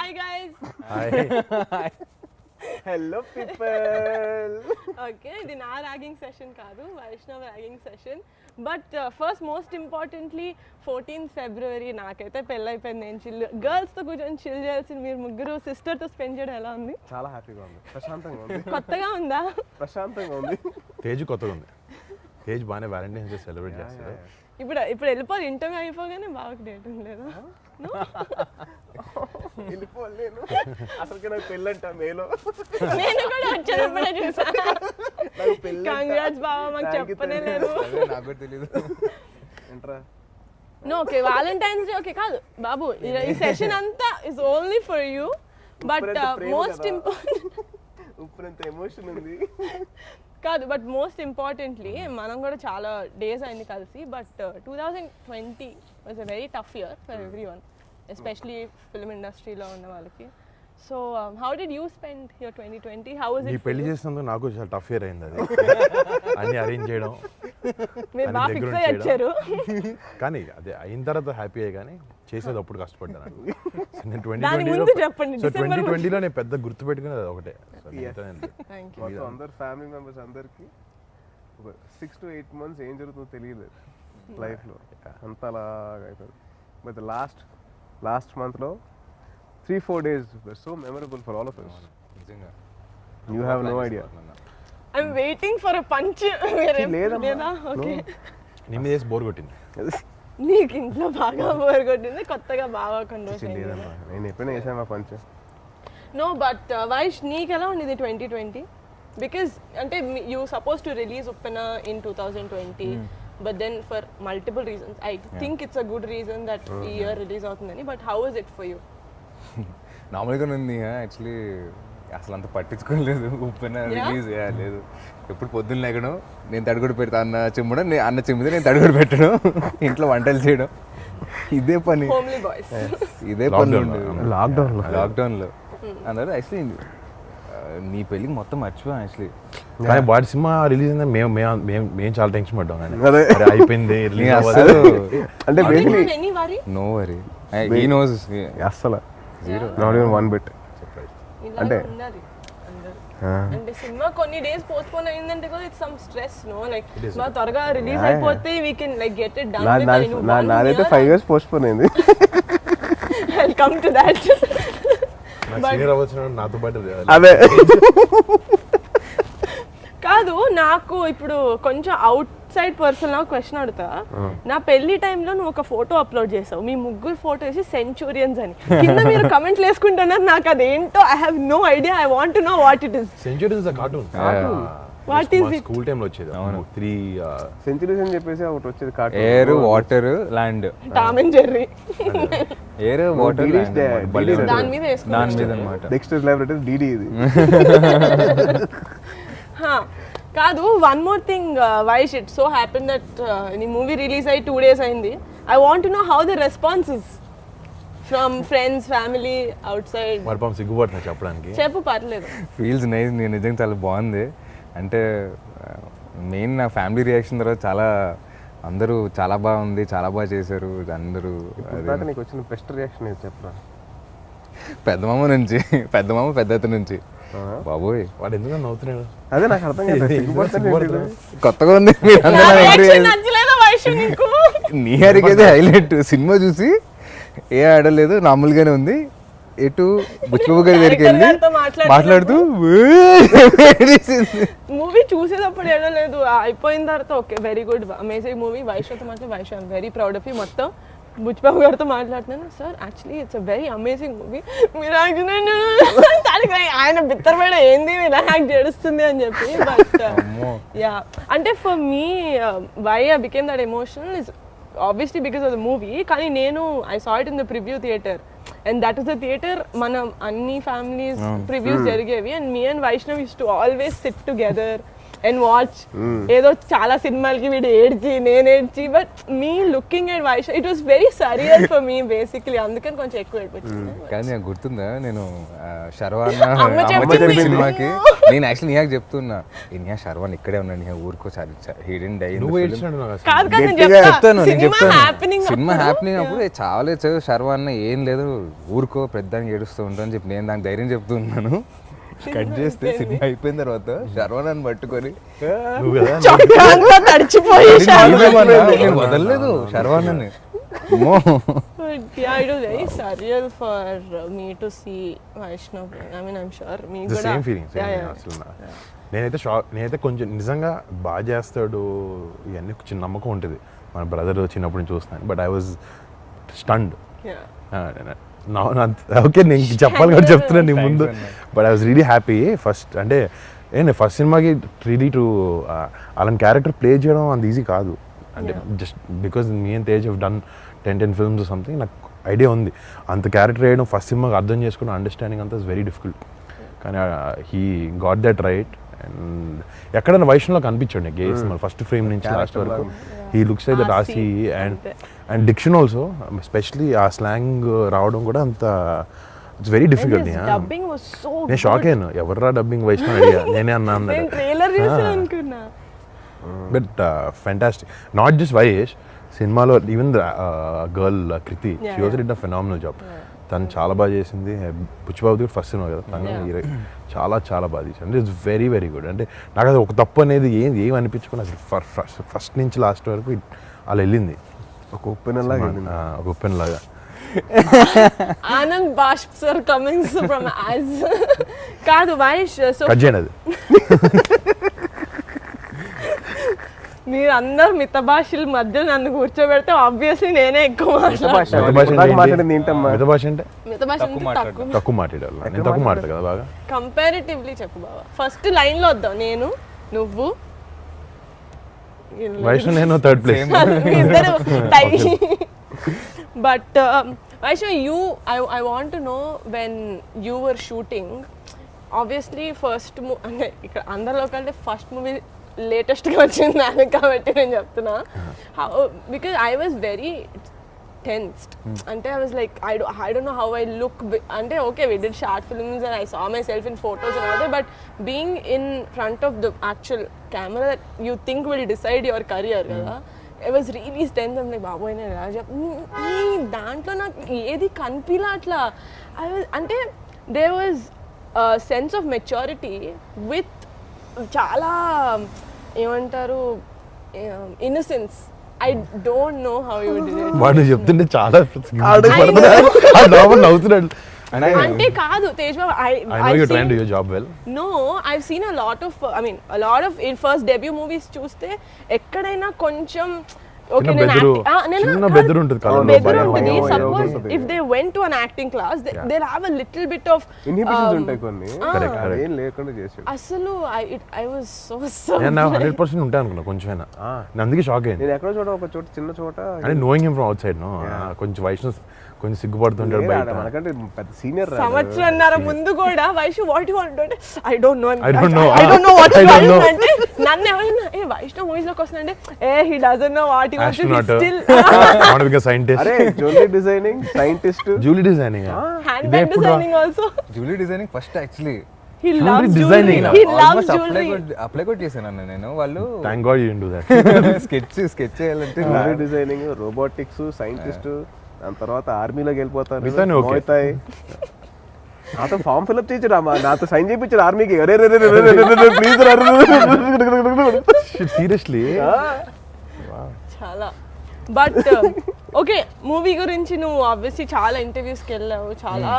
Hi guys. Hi. Hello people. Okay, ఇది నా ragging session కాదు, Vaishnav ragging session. But first most importantly 14th February నాకైతే పెళ్ళైపోయింది. నేను చిల్ గర్ల్స్తో కూర్చొని చిల్ చేయాల్సింది మీరు ముగ్గురు సిస్టర్తో స్పెండ్ చేయడం ఎలా ఉంది? చాలా హ్యాపీగా ఉంది, ప్రశాంతంగా ఉంది. కొత్తగా ఉందా? ప్రశాంతంగా ఉంది. తేజ్ కొత్తగా ఉంది. తేజ్ బాగానే వ్యాలంటైన్స్ డే సెలబ్రేట్ చేస్తారు. ఇప్పుడు వెళ్ళిపోయి ఇంటర్వ్యూ అయిపోగానే బాగా డేట్ ఉండలేదు. వెళ్ళిపోలేను అసలుకి నాకు పెళ్ళంట మేలో. నేను కూడా వచ్చేటప్పుడే చూసా. నాకు పెళ్ళంట. కంగ్రాట్స్ బావ, మాకు చెప్పనే లేదు. నాకు కూడా తెలీదు. ఏంట్రా no okay valentine's day okay కాదు బాబు, ఈ సెషన్ అంతా is only for you. But most important ఉప్పునంత ఎమోషన్ ఉంది. కాదు బట్ మోస్ట్ ఇంపార్టెంట్లీ మనం కూడా చాలా డేస్ అయింది కలిసి. But 2020 was a very tough year for every one, especially film ఇండస్ట్రీలో ఉన్న వాళ్ళకి. So how did you spend your 2020? How was నీ ఇట్? పెళ్లి చేసినందుకు నాకు చాలా టఫ్ ఇయర్ అయింది. అది అన్ని అరేంజ్ చేయడం, మీరు అన్ని బాగా దగ్గర ఫిక్స్ ఉండి అయ్యి వచ్చారు. కానీ అదే అయిన తర్వాత హ్యాపీ అయ్యి, కానీ చేసేది అప్పుడు కష్టపడ్డాను. సో నేను దాని ముందు చెప్పండి, 2020లో నేను పెద్ద గుర్తు పెట్టుకునేది అది ఒకటే. So thank you. మొత్తం అందరు ఫ్యామిలీ మెంబర్స్ అందరికి ఒక 6 to 8 months ఏం జరుగుతుందో తెలియలేదు లైఫ్లో, అంత అలాగా అయిపోయింది. బట్ లాస్ట్ మంత్లో 3-4 days were so memorable for all of us. నిజంగా You have no idea. I'm waiting for a punch. లేదా? ఓకే, నిన్న చేసి బోర్ కొట్టింది. నీకు ఇంట్లో బాగా బోర్ కొట్టింది, కొత్తగా బాగా కన్వర్షన్. లేదమ్మా, నేను ఎప్పుడైనా చేసాను మా పంచ్. నో బట్ వైష్ నీకు ఎలా ఉండేది 2020? బికాస్ అంటే you suppose to release Uppena in 2020, but then for multiple reasons I think it's a good reason that ఈ ఇయర్ రిలీజ్ అవుతుందని. But how is it for you? నార్మల్గానే ఉంది యాక్చువల్లీ. అసలు అంత పట్టించుకోలేదు. ఉప్పెన రిలీజ్ లేదు. ఎప్పుడు పొద్దున్న లేకడం, నేను తడిగొడు పెడతా అన్న చిమ్మడం, అన్న చిమ్మితే నేను తడిగొడు పెట్టడం, ఇంట్లో వంటలు చేయడం, ఇదే పని. Homely boys. ఇదే పని లాక్డౌన్లో అందరూ యాక్చువల్లీ నీ పెళ్ళికి మొత్తం మర్చిపోయాం యాక్చువల్లీ. కానీ వాడి సినిమా రిలీజ్ అయిందని మేము చాలా టెన్షన్ పడ్డాం. కానీ అదే. అరే అయిపోయింది release అవ్వాలి. అంటే basically any worry? No worry, he knows. అస్సలు నాట్ ఈవెన్ వన్ బిట్. ఇలాగే ఉన్నది అందరూ. అంటే సినిమా కొన్ని డేస్ పోస్ట్పోన్ అయిందంటే కూడా it's some stress, no like మా త్వరగా రిలీజ్ అయిపోతే we can like get it done. నాదైతే 5 years పోస్ట్పోన్ అయింది. I'll come to that. నాకు సీనియర్ అవ్వచ్చు నాతో పాటు అదే కాదు, నాకు ఇప్పుడు కొంచెం అవుట్ సైడ్ పర్సన్ నాకు క్వశ్చన్ అడుగుతా. నా పెళ్లి టైంలో నువ్వు ఒక ఫోటో అప్లోడ్ చేసావు, మీ ముగ్గురు ఫోటో వేసి సెంచురియన్స్ అని. కింద మీరు కమెంట్లు వేసుకుంటున్నారు, నాకు అదేంటో I have no idea. I want to know what it is. Centuries cartoon. What is it? School టైంలో వచ్చేది. 3 సెంచురీస్ అని చెప్పేసి ఒకటి వచ్చేది cartoon. Air, water, land. Tom and Jerry. Air, water, దాని మీద వేసుకుంటా. దాని మీద అనమాట. డెక్స్టర్ ల్యాబొరేటరీ డీడీ ఇది. కాదు, one more thing Vaish, it so happen that నీ మూవీ రిలీజ్ అయ్యి 2 days అయింది. I want to know how the response is from friends, family, out side. మరి పాపం సిగ్గుపడుతున్నా చెప్పడానికి. చెప్పు, పర్లేదు. Feels nice. నేను నిజంగా చాలా బాగుంది. అంటే మెయిన్ నా ఫ్యామిలీ రియాక్షన్ తర్వాత చాలా అందరూ చాలా బాగుంది, చాలా బాగా చేశారు అందరూ. ఇందాక నీకు వచ్చిన బెస్ట్ రియాక్షన్ ఏది చెప్పరా? పెద్దమామ నుంచి, పెద్దమామ పెద్దత నుంచి. బాబోయ్ వాడు ఎందుకు నవ్వుతున్నాడు? అదే నాకు అర్థం కాదు. కొత్తగా ఉంది. మీరందరూ నా నా entry reaction నచ్చలేదా వైష్ నీకు? నీ హరికైతే హైలైట్. సినిమా చూసి ఏ ఆడలేదు, నార్మల్గానే ఉంది. ఎటు బుచ్చిబాబు గారి దగ్గరికి వెళ్ళి మాట్లాడుతూ మూవీ చూసేటప్పుడు ఏడలేదు, అయిపోయిన తర్వాత okay very good amazing movie. వైష్తో మాట్లాడి Vaish I'm very proud of you. మొత్తం బుచ్చిబాబు గారితో మాట్లాడుతున్నాను, sir actually it's a very amazing movie. మీరు ఆయన బిత్తరపడ ఏంది ఇలా యాక్ట్ చేస్తుంది అని చెప్పి. బట్ యా, అంటే for me why I became that emotional is obviously because of the movie. కానీ నేను I saw it in the preview theater and that is the theater మనం అన్ని families previews జరిగేవి and me and Vaishnav used to always sit together and watch ఏదో చాలా సినిమాలకి వీడు ఏడ్చి నేను ఏడ్చి but me looking at Vaish it was very surreal for me basically అందుకని కొంచెం ఎక్కువ ఏడిపించింది. కానీ నాకు గుర్తుందా నేను శర్వాన్న అమ్మ అమ్మ చెప్పింది. చెప్పిన సినిమాకి నేను యాక్చువల్లీ నీకు చెప్తున్నా నిహా శర్వాన్ ఇక్కడే ఉన్నాడు నిహా ఊరుకో హిడెన్ డై నువ్వు ఏడ్చినాడు నాకు అసలు. కాదు కాదు నేను చెప్తాను నేను సినిమా చెప్తాను హ్యాపెనింగ్ సినిమా హ్యాపీనింగ్ అప్పుడు చాలా శర్వాన్న ఏం లేదు ఊరుకో పెద్దానికి ఏడుస్తూ ఉంటాను చెప్పి నేను దానికి ధైర్యం చెప్తున్నాను. కట్ చేస్తే సినిమా అయిపోయిన తర్వాత శర్వాన్ని పట్టుకొని నువ్వు కదా చొక్కా అంతా తడిచిపోయి నేను వదలలేదు శర్వాన్ని. Yeah, it was very surreal for me to see Vaishnav. I mean, I'm sure me the కూడా సేమ్ ఫీలింగ్ అసలు నేనైతే కొంచెం నిజంగా బాగా చేస్తాడు ఇవన్నీ చిన్న నమ్మకం ఉంటుంది మన బ్రదర్ చిన్నప్పుడు నుంచి చూస్తున్నాను but I was stunned okay నేను చెప్పాలి కూడా చెప్తున్నాను నీ ముందు but I was really happy first అంటే ఏంటి ఫస్ట్ సినిమాకి రియలీ టు అలాంటి క్యారెక్టర్ ప్లే చేయడం అంత ఈజీ కాదు అంటే just because me and Tej have done 10 films something నాకు ఐడియా ఉంది అంత క్యారెక్టర్ వేయడం ఫస్ట్ సినిమాకి అర్థం చేసుకున్న అండర్స్టాండింగ్ అంతా ఇస్ వెరీ డిఫికల్ట్ కానీ he got that right and ఎక్కడైనా వైష్ణవ్లో కనిపించాడు నాకు ఏ సినిమా ఫస్ట్ ఫ్రేమ్ నుంచి లాస్ట్ వరకు హీ లుక్స్ లైక్ దట్ ఆసీ అండ్ డిక్షన్ ఆల్సో ఎస్పెషలీ ఆ స్లాంగ్ రావడం కూడా అంత it's very difficult dubbing was so నేను షాక్ అయ్యాను ఎవర్రా డబ్బింగ్ వైష్ణవ్ అడిగా నేనే అన్నా నేను అన్నాడు ట్రైలర్ చూసి అనుకున్నా but fantastic not just Vaish సినిమాలో even girl Kriti she was did a phenomenal job తను చాలా బాగా చేసింది బుచ్చిబాబు ఫస్ట్ సినిమా కదా తను చాలా చాలా బాగా చేసింది అంటే ఇట్స్ వెరీ వెరీ గుడ్ అంటే నాకు అది ఒక తప్పు అనేది ఏం అనిపించుకుని అసలు ఫస్ట్ నుంచి లాస్ట్ వరకు అలా వెళ్ళింది ఒక ఉప్పెన లాగా ఒక ఉప్పెన్ లాగా ఆనంద్ బాష్ప్ సార్ కమింగ్స్ ఫ్రమ్ యాజ్ కాదు వైష్ సో కట్ చేయండి అది మీరు అందరు మిత భాషల మధ్య నన్ను కూర్చోబెడితే ఆబ్వియస్లీ నేనే ఎక్కువ మాట్లాడింది ఏంటమ్మా మిగతా భాష అంటే మిత భాష అంటే తక్కువ తక్కువ మాట్లాడాలి నేను తక్కువ మాట్లాడు కదా బాగా కంపారిటివ్లీ చెప్పు బాబా ఫస్ట్ లైన్ లో వద్దాం నేను నువ్వు వైష్ణవ్ నేను third place but Vaishnav you I want to know when you were shooting obviously first అంటే ఇక్కడ అందరిలో కంటే ఫస్ట్ మూవీ లేటెస్ట్గా వచ్చింది దానికి కాబట్టి నేను చెప్తున్నా because I was very tensed అంటే I was like I don't know how I look అంటే okay we did short films and I saw myself in photos and all but being in front of the actual camera that you think will decide your career కదా I was really tense అంటే బాబోయ్ నేను ఎలా ఈ దాంట్లో నాకు ఏది కనిపిలా అట్లా ఐ వాజ్ అంటే they was sense of maturity with చాలా ఏమంటారు innocence I don't know how you did it వాడు చెప్తుంటే చాలా నవ్వుతున్నాడు అంటే కాదు తేజ్ బాబు I know you're trying to do your job well. No, I've seen a lot of in first debut movies చూస్తే ఎక్కడైనా కొంచెం ఓకే చిన్న బెదరు ఉంటుంది suppose if they went to an acting class they have a little bit of inhibitions ఉంటాయి కొన్ని ఏం లేకుండా చేసాడు అసలు ఐ వాజ్ సో నేను 100% ఉంటాను అనుకున్నా కొంచెమైనా నేను అందుకే షాక్ అయ్యింది నేను ఎక్కడో చోట ఒక చోట చిన్న చోట అంటే knowing him from outside no కొంచెం వైష్ణవ్ కొంచెం సిగ్గుపడుతుంటాడు బయట మనకంటే పెద్ద సీనియర్ సంవత్సరంన్నర ముందు కూడా వైష్ణవ్ వాట్ యు వాంట్ అంటే I don't no I don't know. What I don't know. అంటే నన్ను ఎవరైనా ఏ వైష్ణవ్ మూవీస్ లోకి వస్తుందంటే he doesn't know what he wants Astronaut. Still want become scientist అరే jewellery designing scientist jewellery designing hand bag designing also jewellery designing first actually he Jewelry loves designing. jewelry he loves jewelry apply కూడా చేశాను నేను వాళ్ళు thank God you do that sketch చేయాలంటే jewellery designing robotics scientist దాని తర్వాత ఆర్మీలోకి వెళ్ళిపోతారు మిగతాని okay. మోతాయి నాతో form fill up చేయించాడు అమ్మా నాతో సైన్ చేయించాడు ఆర్మీకి అరే ప్లీజ్ సీరియస్లీ చాలా బట్ ఓకే మూవీ గురించి నువ్వు ఆబ్వియస్లీ చాలా ఇంటర్వ్యూస్కి వెళ్ళావు చాలా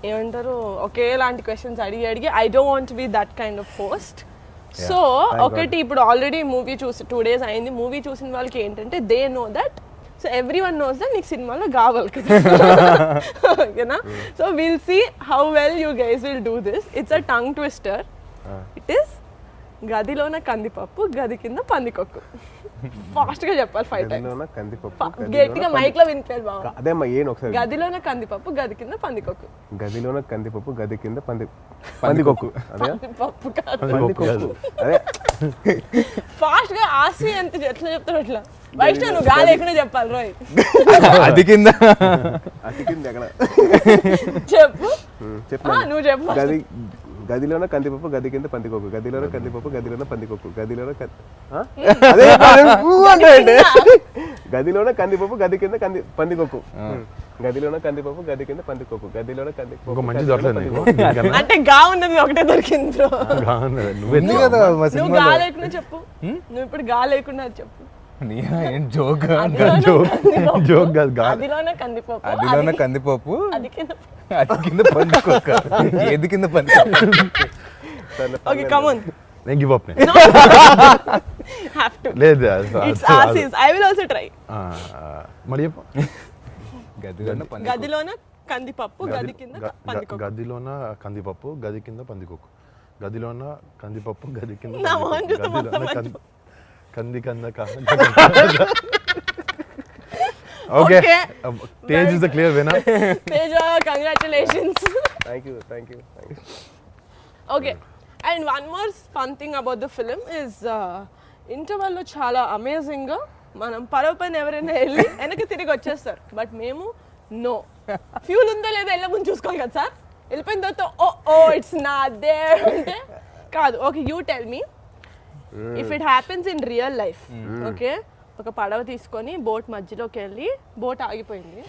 ఏమంటారు ఒకేలాంటి క్వశ్చన్స్ అడిగి I don't want be that kind of post so ఒకటి ఇప్పుడు ఆల్రెడీ మూవీ చూసి 2 days అయింది మూవీ చూసిన వాళ్ళకి ఏంటంటే they know that so everyone knows that నీకు సినిమాలో కావాలి కదా ఓకేనా so will see how well you guys will do this it's a tongue twister it is గదిలోన కందిపప్పు గది కింద పందికొక్కు ఫాస్ట్ గా చెప్పాలి 5 టైమ్స్ గదిలోన కందిపప్పు గట్టిగా మైక్ లో వినిపించాలి బావ అదేమ్మా ఏం ఒకసారి గదిలోన కందిపప్పు గది కింద పందికొక్కు గదిలోన కందిపప్పు గది కింద పందికొక్కు అదే పప్పు కాదు పందికొక్కు అదే ఫాస్ట్ గా ఆసి ఎంత ఎట్లా చెప్తాడు అట్లా వైష్ణవ్ నువ్వు గాలి లేకుండా చెప్పాలి రోయ్ అది కింద అతికింది ఎక్కడ చెప్పు చెప్పు నువ్వు చెప్పు గది గదిలోన కందిపప్పు గది కింద పందికొక్కు గదిలోన కందిపప్పు గదిలోన పందికొక్కు గదిలోన అదే గదిలోన కందిపప్పు గది కింద పందికొక్కు గదిలోన కందిపప్పు గది కింద పందికొక్కు గదిలోన ఇంకో కందిపప్పు మంచి దొరకలేదు నీకు దీనికన్నా? అంటే గా ఉన్నది ఒకటే దొరికింది బ్రో బాగున్నది. నువ్వే ఉంది కదా మా నువ్వు సినిమాలో గా లేకుండా చెప్పు నువ్వు ఇప్పుడు గా లేకుండా అది చెప్పు నీయా ఏం జోక్ జోక్ కాదు గా అదిలోనే కందిపప్పు అదిలోన కందిపప్పు అది కింద అది కింద పండుకోక ఏది కింద పండుకోక ఓకే కమ్ ఆన్ నేను గివ్ అప్ నేను హావ్ టు లేదు ఇట్స్ ఆసిస్ ఐ విల్ ఆల్సో ట్రై మరి చెప్పు గదిలోన పండుకోక గదిలోన కందిపప్పు గది కింద పందికొక్కు గదిలోన కందిపప్పు గది కింద పందికొక్కు గదిలోన కందిపప్పు గది కింద నా పందికొక్కు. మొహం చూస్తే మొత్తం గదిలోన కంది కంద okay Okay. Tej is the clear winner Teja congratulations thank you okay and one more fun thing about the film is ఇంటర్వెల్లో చాలా అమేజింగ్గా మనం పరవ పైన ఎవరైనా వెళ్ళి వెనక్కి తిరిగి వచ్చేస్తారు బట్ మేము నో ఫ్యూల్ ఉందో లేదో వెళ్ళే ముందు చూసుకోవాలి కదా సార్ వెళ్ళిపోయిన తర్వాత ఓ ఇట్స్ నాట్ దేర్ అంటే కాదు okay you tell me if it happens in real life okay ఒక పడవ తీసుకొని బోట్ మధ్యలోకి వెళ్ళి బోట్ ఆగిపోయింది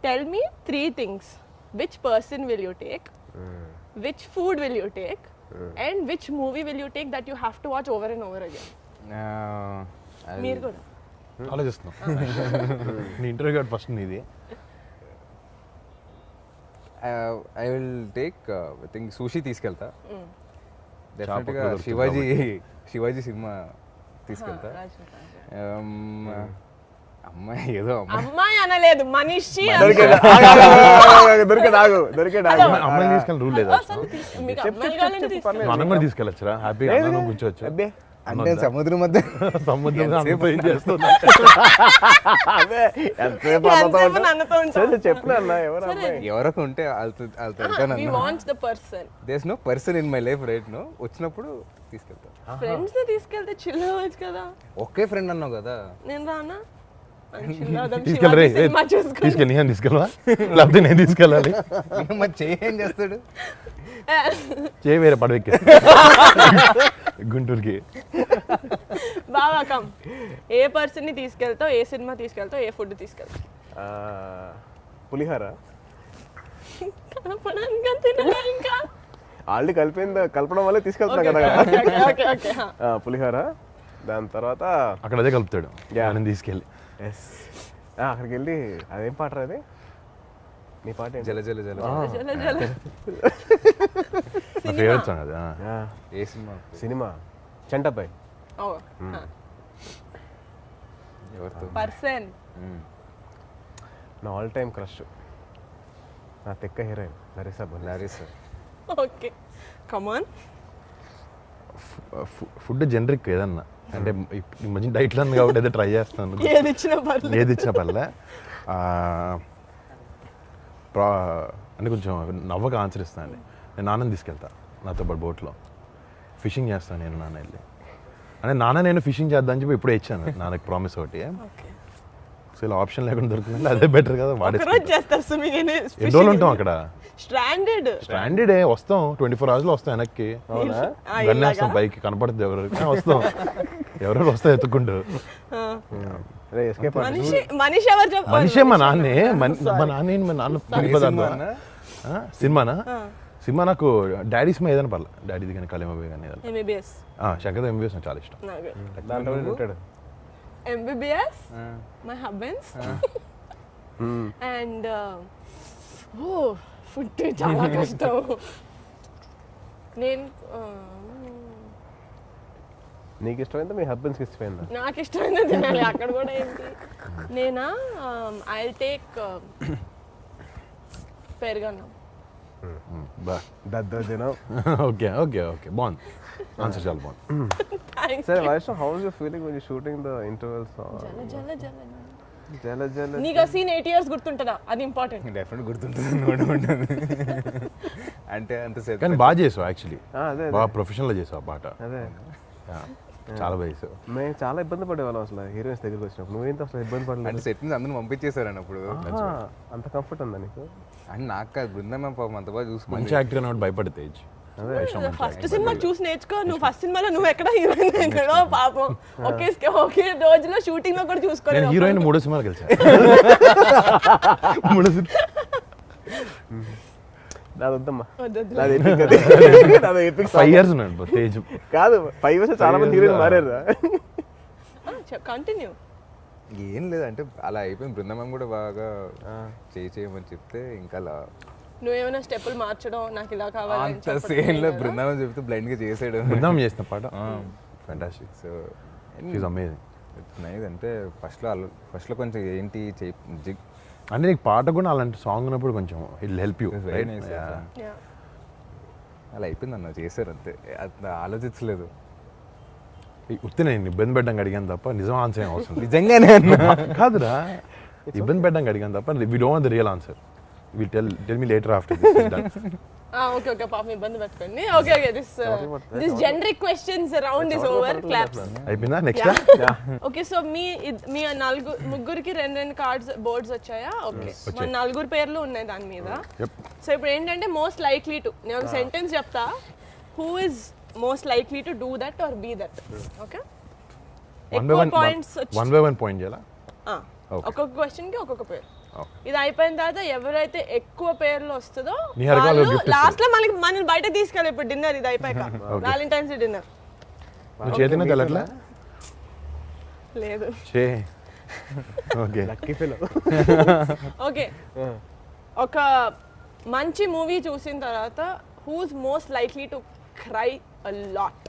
tell me 3 things which person will you take which food will you take and which movie will you take that you have to watch over and over again మీరు కూడా ఆలోచిస్తున్నాం నీ ఇంటర్వ్యూ కార్డ్ ఫస్ట్ నీది I will take I think Sushee తీసుకెళ్తా డెఫినెట్గా దొరుకుతుంది Shivaji cinema తీసుకెళ్తా అమ్మాయి ఏదో అమ్మాయి అనలేదు మనిషి దొరికేదాగు అమ్మాయిని తీసుకెళ్ళి రూల్ లేదా అసలు మీకు అమ్మాయిలు కావాలంటే తీసుకోండి. మనం కూడా తీసుకెళ్ళొచ్చురా హ్యాపీగా అన్నం కూర్చోవచ్చు అబ్బే అంటే సముద్రం మధ్య సముద్రం అంతా ఏం చేస్తుంది అదే ఎంతసేపు ఎంతసేపు నన్నతో ఉంటావు? చెప్పిన అన్న ఎవరు అమ్మాయి ఎవరొక ఉంటే వాళ్ళతో We want the person. There's no person in my life right no వచ్చినప్పుడు తీసుకెళ్తా ఫ్రెండ్స్ ని తీసుకెళ్తే చిల్ అవ్వచ్చు కదా ఒకే ఫ్రెండ్ అన్నావు కదా నేను రానా chill అవుదాం, తీసుకెళ్ళరే శివాజీ సినిమా చూసుకొని. తీసుకెళ్ళి నేను తీసుకెళ్ళవా లేకపోతే నేను తీసుకెళ్ళాలి మరి చేయం చేస్తాడు చేయి వేరే పడవెక్కి గుంటూరుకి బాగా కమ్ ఏ పర్సన్ ని తీసుకెళ్తావు ఏ సినిమా తీసుకెళ్తావు ఏ ఫుడ్ తీసుకెళ్తావు పులిహార కలపడానికి అంతేనా ఇంకా ఆల్రెడీ కలపడం వల్లే తీసుకెళ్తున్నా కదా ఓకే ఓకే పులిహార దాని తర్వాత అక్కడ అదే కలుపుతాడు నేను తీసుకెళ్ళి ఎస్ అక్కడికి వెళ్ళి అదేం పాట అది నీ పాట ఏంటి? జల జల జల జల జల నా ఫేవరెట్ సాంగ్ అది ఆ, ఏ సినిమా సినిమా చంటపై ఓ ఎవరితో పర్సన్ నా ఆల్ టైమ్ క్రష్ నా తెక్క హీరోయిన్ లరిసా బోల్ లారీ sir okay come on food generic ఏదన్నా అంటే ఈ మధ్య డైట్లో ఉంది కాబట్టి ఏదో ట్రై చేస్తాను ఏది ఇచ్చినా పర్లేదు ఏది ఇచ్చిన పర్లే అంటే కొంచెం నవ్వక ఆన్సర్ ఇస్తాను నేను నాన్నని తీసుకెళ్తా నాతో పాటు బోట్లో ఫిషింగ్ చేస్తాను నేను నాన్న వెళ్ళి అంటే నాన్న నేను ఫిషింగ్ చేద్దాం అని చెప్పి ఇప్పుడే ఇచ్చాను నాన్నకి ప్రామిస్ ఒకటి ఓకే సో ఇలా ఆప్షన్ లేకుండా దొరుకుతుంది అదే బెటర్ కదా ఒకరోజు వాడేసుకుంటాం చేస్తారు స్విమ్మింగ్ ఎన్ని రోజులు ఉంటాం అక్కడ స్ట్రాండెడ్ స్టాండర్డే వస్తాం 24 అవర్స్లో వస్తాం వెనక్కి గన్నేస్తాం పైకి కనపడుతుంది ఎవరికి వస్తాం ఎవరెవరు వస్తాం ఎత్తుకుంటూ అదే ఎస్కేప్ మనిషి మనిషి ఎవరు చెప్పారు మనిషే మా నాన్నే మా నాన్న మా నాన్న పని పదార్థం సినిమానా సినిమా నాకు డాడీ సినిమా ఏదైనా పర్లే డాడీది కానీ కళేమోబే కానీ ఏదైనా ఎంబీబీఎస్ శంకర్ ఎంబీఎస్ నాకు చాలా ఇష్టం దాంట్లో ఉంటాడు MBBS my husband's and oh food చాలా కష్టం నేను నీకు ఇష్టమైందా మీ హస్బెండ్స్కి ఇష్టమైందా నాకు ఇష్టమైన తినాలి అక్కడ కూడా ఏంటి నేనా ఐ టేక్ పెరుగన్నం బా దద్దోజనం. ఓకే ఓకే ఓకే బాగుంది ఆన్సర్ చాలా బాగుంది. థ్యాంక్స్. సరే Vaishnav, how is your feeling when you shooting the intervals? జల జల జల జల జల నీకు ఆ సీన్ 8 years గుర్తుంటుందా? అది ఇంపార్టెంట్. డెఫినెట్ గుర్తుంటుంది నోటి ఉంటుంది. అంటే అంతసేపు కానీ బాగా చేసావు యాక్చువల్లీ, అదే బాగా ప్రొఫెషనల్గా చేసావు ఆ పాట. అదే Yeah, చాలా బాగా చేసావు. మేము చాలా ఇబ్బంది పడేవాళ్ళం అసలు హీరోయిన్స్ దగ్గరికి వచ్చినప్పుడు. నువ్వేంత అసలు ఇబ్బంది అంటే పడలేదు. సెట్ నుంచి అందరూ పంపించేశారని అప్పుడు. అంత కంఫర్ట్ ఉందా నీకు? అండ్ నాకు కాదు, బృందం పాపం అంత బాగా చూసుకుంది. మంచి యాక్టర్ అన్నట్టు భయపడితే ఫస్ట్ సినిమా చూసి నేర్చుకో. నువ్వు ఫస్ట్ సినిమాలో నువ్వు ఎక్కడ హీరోయిన్ ఎక్కడో పాపం ఒకే రోజులో షూటింగ్ లో కూడా నేను చూసుకోలేదు. హీరోయిన్ 3 సినిమాలు కలిసా. 3 నాదొద్దమ్మా, వద్దొద్దు. నాది epic అది. నాది epic song. 5 years ఉన్నాడు తేజ్. కాదు 5 years చాలా మంది హీరోయిన్ మారారు. కంటిన్యూ. ఏం లేదంటే అలా అయిపోయింది. బృందం కూడా బాగా చేయమని చెప్తే ఇంకా అలా నువ్వేమైనా స్టెప్పులు మార్చడం నాకు ఇలా కావాలి అంత సేమ్ లో బృందావనం చెప్తే బ్లైండ్ గా చేసాడు. బృందావనం చేసిన పాట fantastic. So she amazing. Nice. అంటే ఫస్ట్ లో కొంచెం ఏంటి అంటే నీకు పాట కూడా అలాంటి సాంగ్ ఉన్నప్పుడు కొంచెం it help you. Very nice. అలా అయిపోయింది అన్న, చేశారు అంతే, అంత ఆలోచించలేదు. ఉత్తి నేను ఇబ్బంది పెట్టడానికి అడిగాను తప్ప నిజం ఆన్సర్ ఏం అవసరం లేదు. నిజంగానే అన్న. కాదురా, ఇబ్బంది పెట్టడానికి అడిగాను తప్ప we don't want the real answer. Will tell me later after this is done. Okay okay పాపం ఇబ్బంది పెట్టుకోండి. Okay okay this generic questions round is over. Claps. అయిపోయిందా? నెక్స్ట్ ఓకే సో మీ ముగ్గురికి 2 కార్డ్స్ బోర్డ్స్ వచ్చాయా? ఓకే మన 4 పేర్లు ఉన్నాయి దాని మీద. సో ఇప్పుడు ఏంటంటే మోస్ట్ లైక్లీ టు, నేను ఒక సెంటెన్స్ చెప్తా, who is most likely to do that or be that. Okay ఎక్కువ points one by one point చేయాలా? ఒక్కొక్క క్వశ్చన్ కి ఒక్కొక్క పేరు. ఇది అయిపోయిన తర్వాత ఎవరైతే ఎక్కువ పేర్లు వస్తుందో లాస్ట్ లో మనల్ని బయట తీసుకెళ్ళి ఇప్పుడు డిన్నర్ ఇది అయిపోయాక వ్యాలంటైన్స్ డిన్నర్. నువ్వు చేతినే తెలట్లా? లేదు. ఓకే ఓకే ఒక మంచి మూవీ చూసిన తర్వాత who's most likely to cry a lot?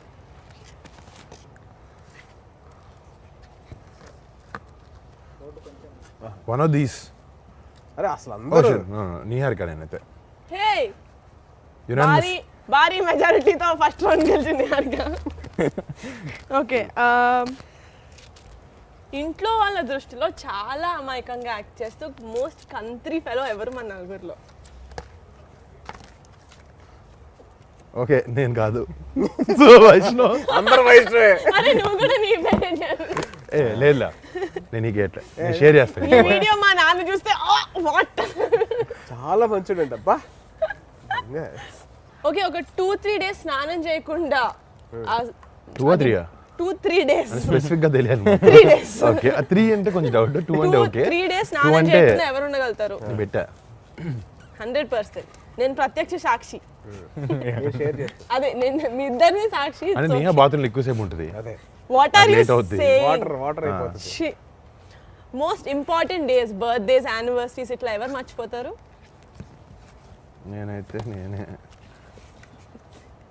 One of these. అరే అసలు అందరూ నిహారిక. నేనైతే హే భారీ మెజారిటీతో ఫస్ట్ రౌండ్ గెలిచింది నిహారిక. ఓకే ఇంట్లో వాళ్ళ దృష్టిలో చాలా అమాయకంగా యాక్ట్ చేస్తూ మోస్ట్ కంట్రీ ఫెలో ఎవరు మన 4లో? ఓకే నేను కాదు. సో వైష్ణవ్. అందరూ వైష్ణవే. అరే నువ్వు కూడా నీ పేరే చెప్పు. లేదా నేను నీకు ఎట్లా నేను షేర్ చేస్తాను. ఈ వీడియో మా నాన్న చూస్తే వాట్. చాలా మంచిదండి అబ్బా. ఓకే ఒక 2-3 days స్నానం చేయకుండా 2 or 3 2-3 days స్పెసిఫిక్ గా తెలియాలి. 3 days. ఓకే 3 అంటే కొంచెం డౌట్. 2 అంటే ఓకే. 3 days స్నానం చేయకుండా ఎవరు ఉండగలుగుతారు? బెట్టా 100%. నేను ప్రత్యక్ష సాక్షి. షేర్ చేస్తా. అదే నేను మీ ఇద్దరిని సాక్షి. అంటే నేహా బాత్రూంలో ఎక్కువసేపు ఉంటుంది. అదే వాట్ ఆర్ యు Late అవుద్ది. సేయింగ్? వాటర్ అయిపోతుంది. Most important days, birthdays, anniversaries ఇట్లా ఎవరు మర్చిపోతారు? నేనైతే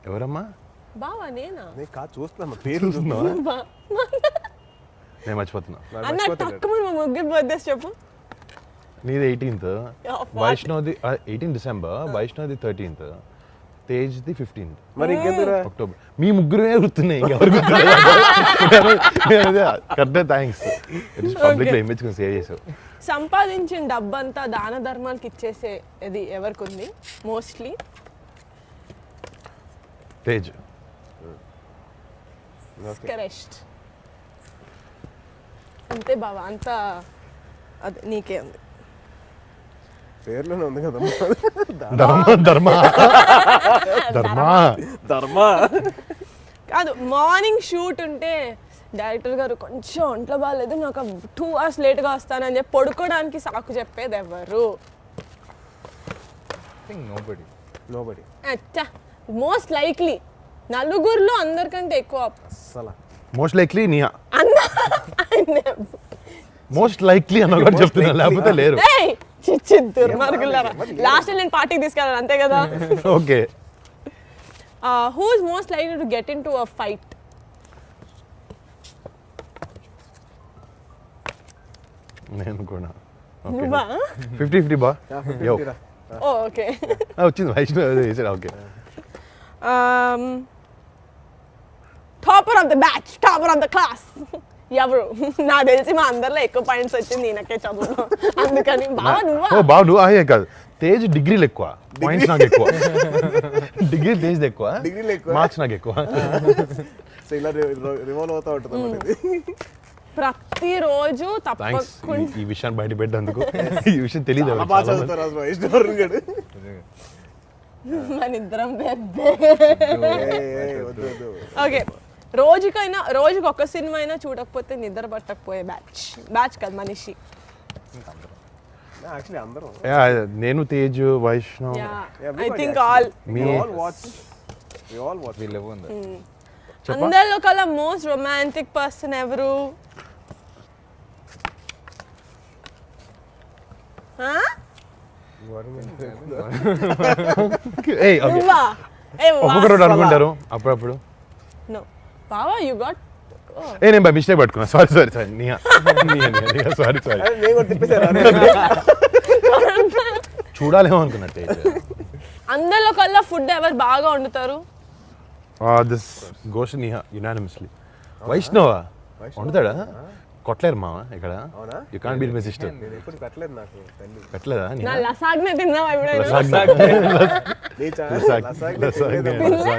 ఎవరమ్మా? బావా నేనా? నేను కాదు చూస్తున్నా పేరు చూస్తున్నావా? నేను మర్చిపోతున్నా. అన్న తక్కువ మా ముగ్గురు బర్త్డేస్ చెప్పు. నీది 18th, వైష్ణవ్ది 18 December, వైష్ణవ్ది 13th, తేజ్ది 15th. మరి ఇంకెందుకు అక్టోబర్. మీ ముగ్గురే గుర్తున్నాయి, ఇంకెవరు కరెక్టే. థ్యాంక్స్. పబ్లిక్ లో ఇమేజ్ కొంచెం సేవ్ చేసావు. సంపాదించిన డబ్బంతా దాన ధర్మాలకు ఇచ్చేసే ఇది ఎవరికి ఉంది మోస్ట్లీ? తేజ్. కరెక్ట్. అంతే బావా, అంతా అది నీకే ఉంది. పేర్లోనే ఉంది కదా. ధర్మా కాదు, మార్నింగ్ షూట్ ఉంటే డైరెక్టర్ గారు కొంచెం ఒంట్లో బాగాలేదు, నాకు 2 hours లేట్గా వస్తానని చెప్పి పడుకోవడానికి సాకు చెప్పేది ఎవరు? నోబడి. అచ్చా మోస్ట్ లైక్లీ 4లో అందరికంటే ఎక్కువ అసలు మోస్ట్ లైక్లీ నియా. అన్న మోస్ట్ లైక్లీ అన్న కూడా చెప్తున్నా, లేకపోతే లేరు. చిచ్చి దుర్మార్గులారా, లాస్ట్ నేను పార్టీకి తీసుకెళ్ళాను అంతే కదా. Okay. Who is most likely to get in to a fight? నేను కూడా. నువ్వా? 50-50 బా. యో ఓ ఓకే. వచ్చింది వైష్ణవ్ చేసాడు. Okay. Topper of the batch, topper of the class ఎవరు? నాకు తెలిసి మా అందరిలో ఎక్కువ పాయింట్స్ వచ్చింది ఈయనకే చదువులో, అందుకని బావ నువ్వా? ఓ బాబు నువ్వు అయ్యే కాదు, తేజ్ డిగ్రీలు ఎక్కువ, పాయింట్స్ నాకు ఎక్కువ. డిగ్రీ తేజ్ ఎక్కువ, డిగ్రీలు ఎక్కువ, మార్క్స్ నాకు ఎక్కువ. సో ఇలా రివాల్వ్ అవుతా ఉంటుంది అన్నమాట ఇది. ప్రతిరోజు థ్యాంక్స్ తప్పకుండా ఈ విషయాన్ని బయట పెట్టేందుకు. ఈ విషయం తెలియదు చాలా బాగా చదువుతారు అసలు వైష్ణవ్ గారు. మన ఇద్దరం బెబ్బే. వద్దు వద్దు. ఓకే, రోజుకి ఒక సినిమా అయినా చూడకపోతే నిద్ర పట్టకపోయే బ్యాచ్ కాదు మనిషి. యాక్చువల్లీ అందరం నేను Tej Vaishnav I think all me we all watch వీళ్ళేవో ఉంది. అందరిలో కల్లా మోస్ట్ రొమాంటిక్ పర్సన్ ఎవరు? నువ్వా? ఒక్కొక్కరు అనుకుంటారు అప్పుడప్పుడు. నో బావా, యు గాట్. నేను బై మిస్టేక్ పట్టుకున్నా, సారీ నియా సారీ నేను కూడా తిప్పేశాను. చూడాలేమో అనుకున్నా తేజ్. అందరిలో కల్లా ఫుడ్ ఎవరు బాగా వండుతారు? This goes Niha unanimously. Vaishnav వండుతాడా? కొట్టలేరు మామ ఇక్కడ. అవునా? You can't beat my sister. నేను ఎప్పుడు పెట్టలేదు నాకు తల్లి. పెట్టలేదా నా లసాగ్నే తిన్నావా ఎప్పుడైనా? నీ ఛానల్ లసాగ్.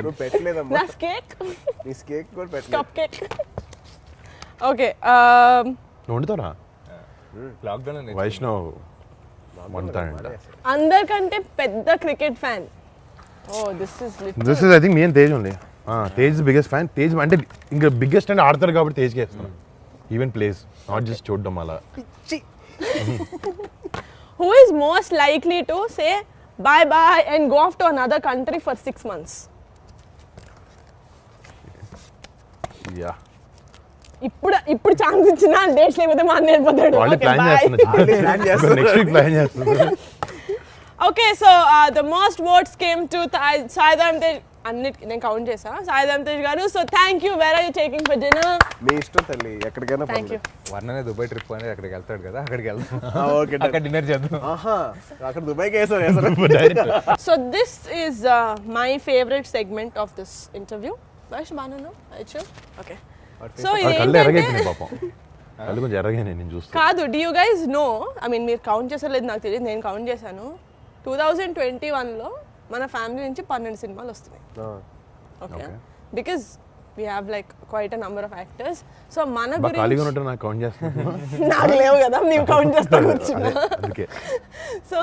నువ్వు పెట్టలేదమ్మా. నా కేక్, నీ కేక్ కూడా పెట్టలేదు. Cup cake. ఓకే, నువ్వు వండుతారా? లాక్డౌన్ వైష్ణవ్ వండుతాడంట. అందరికంటే పెద్ద cricket fan. Oh this this is I think me and Tej only. Tej biggest fan. Tej అంటే ఇంకా బిగ్గెస్ట్ అంటే ఆడతారు కాబట్టి తేజ్కి వేస్తున్నాం. ఈవెన్ ప్లేస్, నాట్ జస్ట్ చూడడం అలా. Who is most likely to say bye bye and go off to another country for 6 months? Yeah ఇప్పుడు chance ఇచ్చినా డేట్స్ లేకపోతే మా అన్న వెళ్ళిపోతాడు. వాళ్ళు ప్లాన్ చేస్తున్నారు, నెక్స్ట్ వీక్ ప్లాన్ చేస్తున్నారు. Okay, so the most votes came to Saidharam Tej. అన్నిటికీ నేను కౌంట్ చేసా. సాయిధరం తేజ్ గారు, so thank you. Where are you taking for dinner? మీ ఇష్టం తల్లి, ఎక్కడికైనా థ్యాంక్ యూ. వర్ణనే దుబాయ్ ట్రిప్ అని అక్కడికి వెళ్తాడు కదా, అక్కడికి వెళ్తాం. ఓకే, అక్కడ డిన్నర్ చేద్దాం. ఆహా, అక్కడ దుబాయ్కి వేసారు. So this is my favourite segment of this interview. Vaish Bhanu okay. So కళ్ళు ఎరగైపోయినాయి పాపం, కళ్ళు కొంచెం ఎరగైనాయి నేను చూస్తాను. కాదు, do you guys know, I mean మీరు కౌంట్ చేసలేదు నాకు తెలియదు, నేను కౌంట్ చేశాను. 2021లో మన ఫ్యామిలీ నుంచి 12 సినిమాలు వస్తున్నాయి. Okay, because we have like quite a number of actors. So మన ఖాళీగా గురించి ఉన్నట్టు నాకు కౌంట్ చేస్తాను. నాకు లేవు కదా, నీవు కౌంట్ చేస్తా కూర్చున్నా. అందుకే సో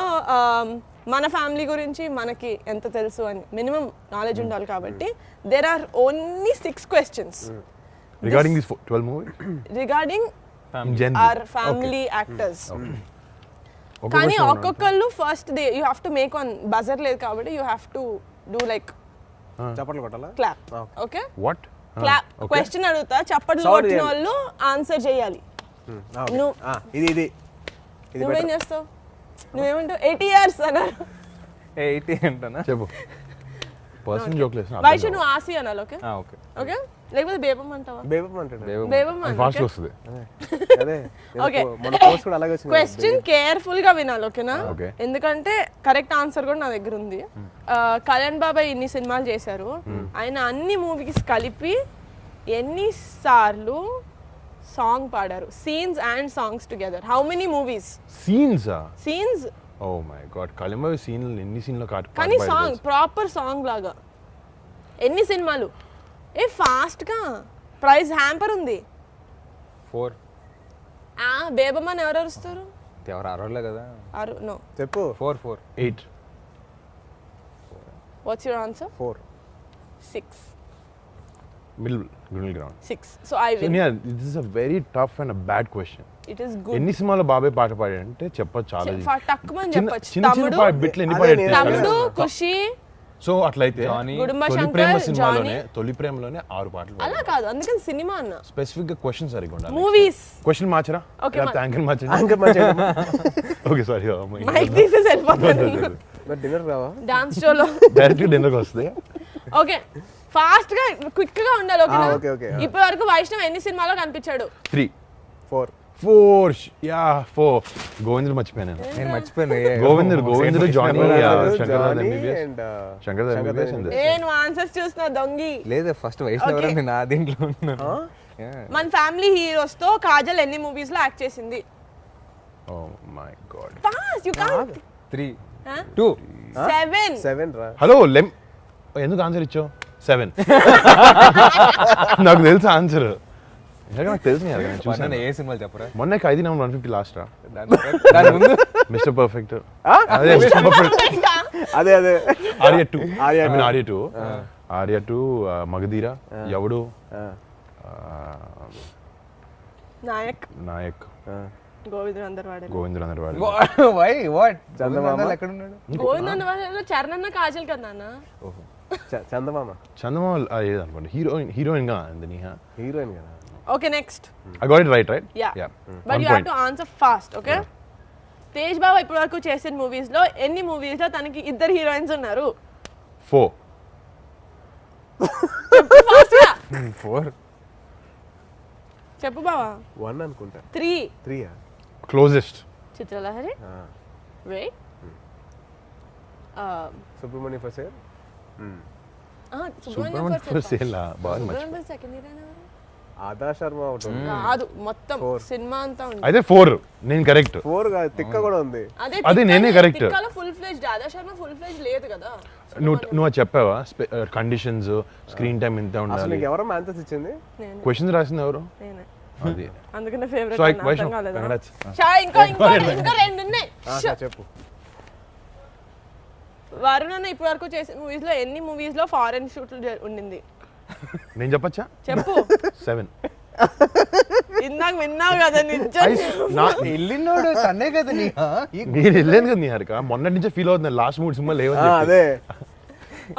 మన ఫ్యామిలీ గురించి మనకి ఎంత తెలుసు అని మినిమం నాలెడ్జ్ ఉండాలి కాబట్టి there are only 6 questions regarding this 12 movie regarding are family actors. కానీ ఒక్కొక్కళ్ళు first you have to make one buzzer లేదు కాబట్టి you have to do like చప్పట్లు కొట్టాలా? Clap. Okay, what clap. Question అడుగుతా, చప్పట్లు కొట్టిన వాళ్ళు ఆన్సర్ చేయాలి. నువ్వు ఇది నువ్వేం చేస్తావు? నువ్వేమంటావు? 80 years అన్నారు. 80 అంటానా? చెప్పు. పర్సనల్ జోక్ లేదు. వైషు నువ్వు ఆసి అనాలి. ఓకే ఓకే ఓకే, లేకపోతే బేబం అంటావా? బేబం అంటాడు. బేబం ఫాస్ట్ వస్తుంది. అదే ఓకే, మన కోర్స్ కూడా అలాగే వచ్చింది. క్వశ్చన్ కేర్ఫుల్ గా వినాలి. ఓకేనా? ఓకే. ఎందుకంటే కరెక్ట్ ఆన్సర్ కూడా నా దగ్గర ఉంది. కళ్యాణ్ బాబాయ్ ఇన్ని సినిమాలు చేశారు, ఆయన అన్ని మూవీస్ కలిపి ఎన్నిసార్లు సాంగ్ పాడారు? Scenes and songs together. How many movies? Scenes. Oh my God, కళింబ సీన్ ఎన్ని సీన్లో కానీ సాంగ్ ప్రాపర్ సాంగ్ లాగా ఎన్ని సినిమాలు? ఏ ఫాస్ట్ గా, ప్రైజ్ హ్యాంపర్ ఉంది. 4. బేబమ్మని ఎవరు అరుస్తారు? ఎవరు అరవలే కదా. నో, చెప్పు. 4. 8. What's your answer? 4. 6. Middle ground. 6. So I win. This is a very tough and a bad question. It is good. ఎన్ని సినిమాలో బాబాయ్ పాట పాడాడంటే చెప్పచ్చు చాలా. టక్కుమని చెప్పొచ్చు. చిన్న చిన్న బిట్లు ఎన్ని పాడాడు? తమ్ముడు, ఖుషి. సో అట్లయితే గుడుంబ తొలి శంకర్, ప్రేమ జానీ. సినిమాలోనే తొలి ప్రేమలోనే 6 పాటలు. అలా కాదు, అందుకని సినిమా అన్న. స్పెసిఫిక్ గా క్వశ్చన్ సరిగ్గా ఉండాలి. మూవీస్ క్వశ్చన్ మార్చరా? Okay, యాంకర్ మార్చరా? Okay sorry. మైక్ తీసేసి వెళ్ళిపోతాను. డిన్నర్ రావా? డాన్స్ షోలో డైరెక్ట్ డిన్నర్కి వస్తుంది. ఓకే, ఫాస్ట్ గా క్విక్ గా ఉండాలి. ఓకేనా? Okay okay. ఇప్పటి వరకు వైష్ణవ్ ఎన్ని సినిమాలో కనిపించాడు? 3. 4. 4 యా 4 గోవిందుడు మర్చిపోయాను నేను. నేను మర్చిపోయాను Govindudu Johnny Shankar Johnny MBBS and Shankar MBBS and నేను ఆన్సర్స్ చూస్తున్నా దొంగి. లేదు ఫస్ట్ వైష్ణవ్ నేను నా దీంట్లో ఉన్నాను. మన ఫ్యామిలీ హీరోస్ తో కాజల్ ఎన్ని మూవీస్ లో యాక్ట్ చేసింది? Oh my god. Fast you can't. 3 Huh? 2 7. 7 రా. హలో ఎందుకు ఆన్సర్ ఇచ్చావు 7? నాకు తెలుసు ఆన్సర్, నాకు తెలుసు నేను చూసాను. ఏ సినిమాలు చెప్పరా? మొన్న ఖైదీ నంబర్ 150 లాస్ట్ రా, దాని ముందు మిస్టర్ పర్ఫెక్ట్, అదే మిస్టర్ పర్ఫెక్ట్, అదే ఆర్య 2, ఆర్య ఐ మీన్ ఆర్య 2, మగధీర, ఎవడు, నాయక్, గోవింద్ అందరు వాడారు. గోవిందుడు అందరు వాడు. వై వాట్ చందమామ ఎక్కడ ఉన్నాడు? గోవింద్ అందరు వాడారు. చరణ్ కాజల్ కదా నాన్న. చందమామ చందమామ లేదనుకోండి, హీరోయిన్ గా అంది నీహా. హీరోయిన్ కదా. Okay next. I got it right? Yeah. Yeah. But 1 you have point. to answer fast, okay? Tej బాబు ఇప్పటి వరకు చేసిన మూవీస్ లో ఎన్ని మూవీస్ లో తనకి ఇద్దరు హీరోయిన్స్ ఉన్నారు? 4. Fast గా 4 చెప్పు బావా. 1 అనుకుంటా. 3. 3 Closest. Chitralahari. Wait. Subramanya for sale. Subrahmanyam first sale బాగా మర్చిపోయాను. సెకండ్ హీరోయిన్ ఎవరు? ఆదా శర్మ ఒకటి ఉంది. కాదు మొత్తం సినిమా అంతా ఉంది. అయితే 4 నేను కరెక్ట్. 4 కాదు, తిక్క కూడా ఉంది. అదే నేనే correct. తిక్కలో ఫుల్ ఫ్లెజ్డ్, ఆదా శర్మ ఫుల్ ఫ్లెజ్డ్ లేదు కదా. నువ్వు అది చెప్పావా కండిషన్స్, స్క్రీన్ టైం ఎంత అసలు ఉండాలి, నీకు ఎవరమ్మా ఆన్సర్స్ ఇచ్చింది? నేను క్వశ్చన్స్ రాసింది ఎవరు? నేనే. అది అందుకనే సో ఫేవరెట్ ఐ అర్థం వైష్ణవ్ కాలేదా? కంగ్రాట్స్. షా ఇంకో రెండు ఉన్నాయి. చెప్పు. వరుణ్ అన్న ఇప్పటి వరకు చేసిన మూవీస్ లో ఎన్ని మూవీస్ లో ఫారెన్ షూట్లు ఉండింది? నేను చెప్పచ్చా? చెప్పు. 7. ఇందాక విన్నావు కదా నిజం. వెళ్ళినోడు తనే కదా నీ నేను వెళ్ళాను కదా నీ హరిక, మొన్నటి నుంచే ఫీల్ అవుతుంది లాస్ట్ 3 సినిమా లేవు. అదే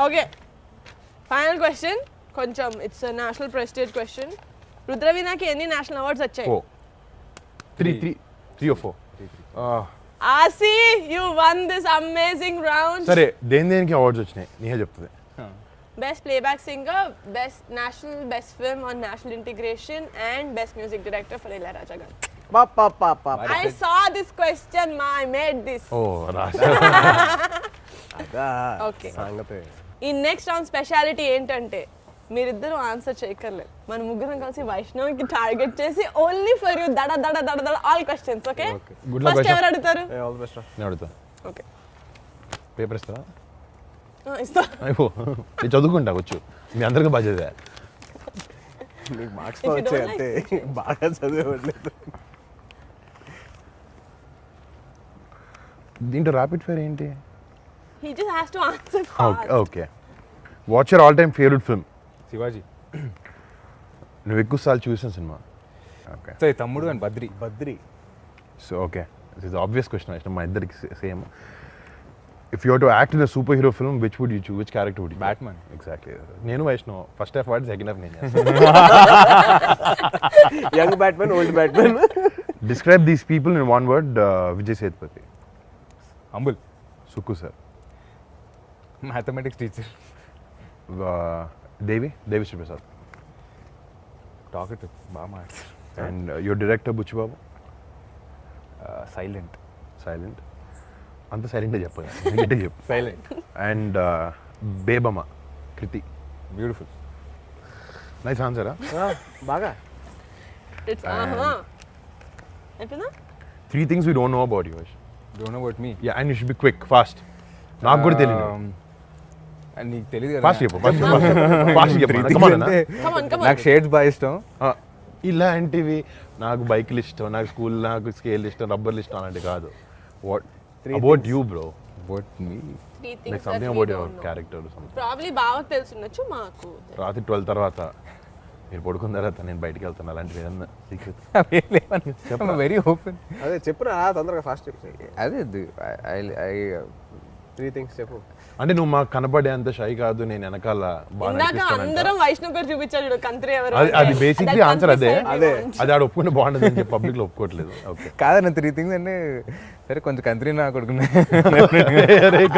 ఓకే ఫైనల్ క్వశ్చన్, కొంచెం ఇట్స్ నేషనల్ ప్రెస్టీజ్ క్వశ్చన్. రుద్రవీణకి ఎన్ని నేషనల్ అవార్డ్స్ వచ్చాయి? 4. 3 or 4. ఆసి you won this amazing round. సరే దేనికి అవార్డ్స్ వచ్చినాయి నీహే చెప్తుంది. Best playback singer, best national, best film on national integration and best music director for Ilaiyaraaja గారు. I saw this question, I made this. ఓ రాజా. అదా Okay. సంగతే. ఈ నెక్స్ట్ రౌండ్ స్పెషాలిటీ ఏంటంటే మీరిద్దరు ఆన్సర్ చేయక్కర్లేదు, మన ముగ్గురం కలిసి వైష్ణవ్కి టార్గెట్ చేసి ఓన్లీ ఫర్ యూ దడ దడ దడ దడ all questions. Okay Good luck, first Vaishnav. ఎవరు అడుగుతారు? All the best. నేను అడుగుతా. ఓకే పేపర్ ఇస్తావా? ఇస్తా. అయిపో నేను చదువుకుంటా వచ్చు, మీ అందరికీ బాధ్యత. నీకు మార్క్స్ If you వచ్చాయి don't అంతే, బాగా చదివేవాడిలేదు. దీంట్లో ర్యాపిడ్ ఫైర్ ఏంటి? He just has to answer fast. Okay what's your all time favourite film? Shivaji. నువ్వు ఎక్కువ సార్లు చూసిన సినిమా? Okay so Thammudu and Badri. Badri. So okay this is obvious question, మా ఇద్దరికి same. If you to act in a superhero film which would you choose, which character would you? Batman. Exactly. నేను Vaishnav first half వాడి, second half నేను. Young batsmen, old Batman. Describe these people in one word. Vijay Sethupathi. Humble. Sukku sir. Mathematics teacher. Devi Sriprasad. Talkative బాగా మాట్లాడు. And your director Buchibabu. Silent. Silent. అంత సైలెంట్గా చెప్పగా చెప్పు. Silent. And Bebamma Krithi. Beautiful. Nice ఆన్సరా? బాగా. It's అయిపోయిందా? 3 things we don't know about you. Don't know about me. Yeah, and you should be quick, fast. నాకు కూడా తెలియదు. నీకు తెలియదు కదా. ఫాస్ట్ చెప్పు, ఫాస్ట్ చెప్పు. Come on, come on. నాకు షేడ్స్ బాగా ఇష్టం. ఇలాంటివి నాకు బైక్లు ఇష్టం, నాకు స్కూల్, నాకు స్కేల్ ఇష్టం, రబ్బర్లు ఇష్టం అలాంటివి కాదు. What about you bro? About me. 3 things like that something we about don't your know. Character. Probably బాగా తెలుసుండొచ్చు మాకు. రాత్రి 12 తర్వాత మీరు పడుకున్న తర్వాత నేను బయటికి వెళ్తాను, అలాంటివి ఏదన్నా సీక్రెట్? Very open. అదే చెప్పురా తొందరగా, ఫాస్ట్ చెప్పు. అదే 3 things చెప్పు. అంటే నువ్వు మాకు కనపడే అంత షై కాదు, నేను వెనకాల బాగా ఇందాక అనిపిస్తానంట. అందరం వైష్ణవ్ పేరు చూపించాడు చూడు, కంత్రి ఎవరు అది బేసిక్లీ ఆన్సర్ అదే. అదే. అది ఆడ ఒప్పుకుంటే బాగుంటుంది అని చెప్పి పబ్లిక్ లో ఒప్పుకోవట్లేదు. ఓకే కాదన్న 3 things అంటే సరే కొంచెం కంత్రి నా కొడుకున్నా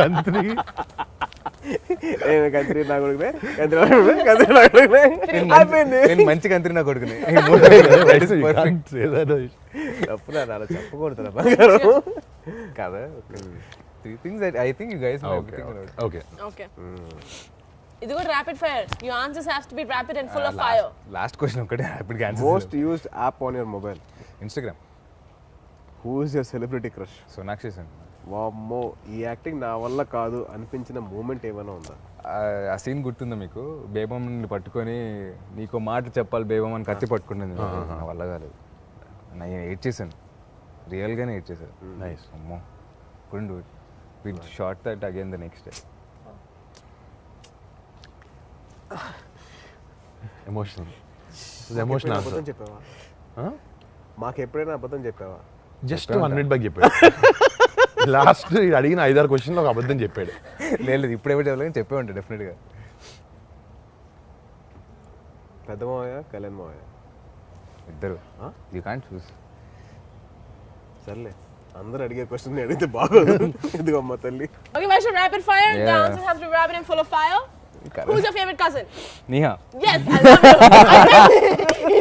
కంత్రి నేను కంత్రి నా కొడుకునే కంత్రి నా కొడుకునే అయిపోయింది. నేను మంచి కంత్రి నా కొడుకునే. తప్పురా అలా చెప్పకూడదు బంగారం కదా. 3 things I think you guys know everything about. Okay okay ఇది కూడా rapid fire. Your answers have to be rapid and full of fire. Last question ఒకటే హ్యాపీగా answer. Most used app on your mobile. Instagram. Who is your celebrity crush? Sonakshi Sen. వామ్మో ఈ acting నా వల్ల కాదు అనిపించిన మూమెంట్ ఏమైనా ఉందా? ఆ సీన్ గుర్తుందా మీకు? బేబమ్మని పట్టుకొని నీకు మాట చెప్పాలి బేబమ్ అని కత్తి పట్టుకుంటుంది. నా వల్ల కాలేదు. నేను ఎయిట్ చేశాను, రియల్గానే ఎయిట్ చేశాను. నైస్. అమ్మో couldn't do it. We shot that again the next day. Emotional అబద్ధం చెప్పావా? మాకు ఎప్పుడైనా అబద్ధం చెప్పావా? జస్ట్ 1 minute బ్యాక్ చెప్పాడు. లాస్ట్ అడిగిన 5-6 క్వశ్చన్లో ఒక అబద్ధం చెప్పాడు. లేదు ఇప్పుడు ఎవరు చెప్పలేదు, చెప్పే ఉంటాడు డెఫినెట్గా. పెద్ద మావయ్య కళ్యాణ్ మావయ్య ఇద్దరు. యూ కాంట్ చూస్. సర్లే అందరూ అడిగే క్వశ్చన్ అడిగితే బాగోదు. ఎందుకు అమ్మ తల్లి. Okay, Vaishnav, rapid fire. The Yeah. answers have to be rapid and full of fire. Who's your favorite cousin? Neha. Yes, I love you.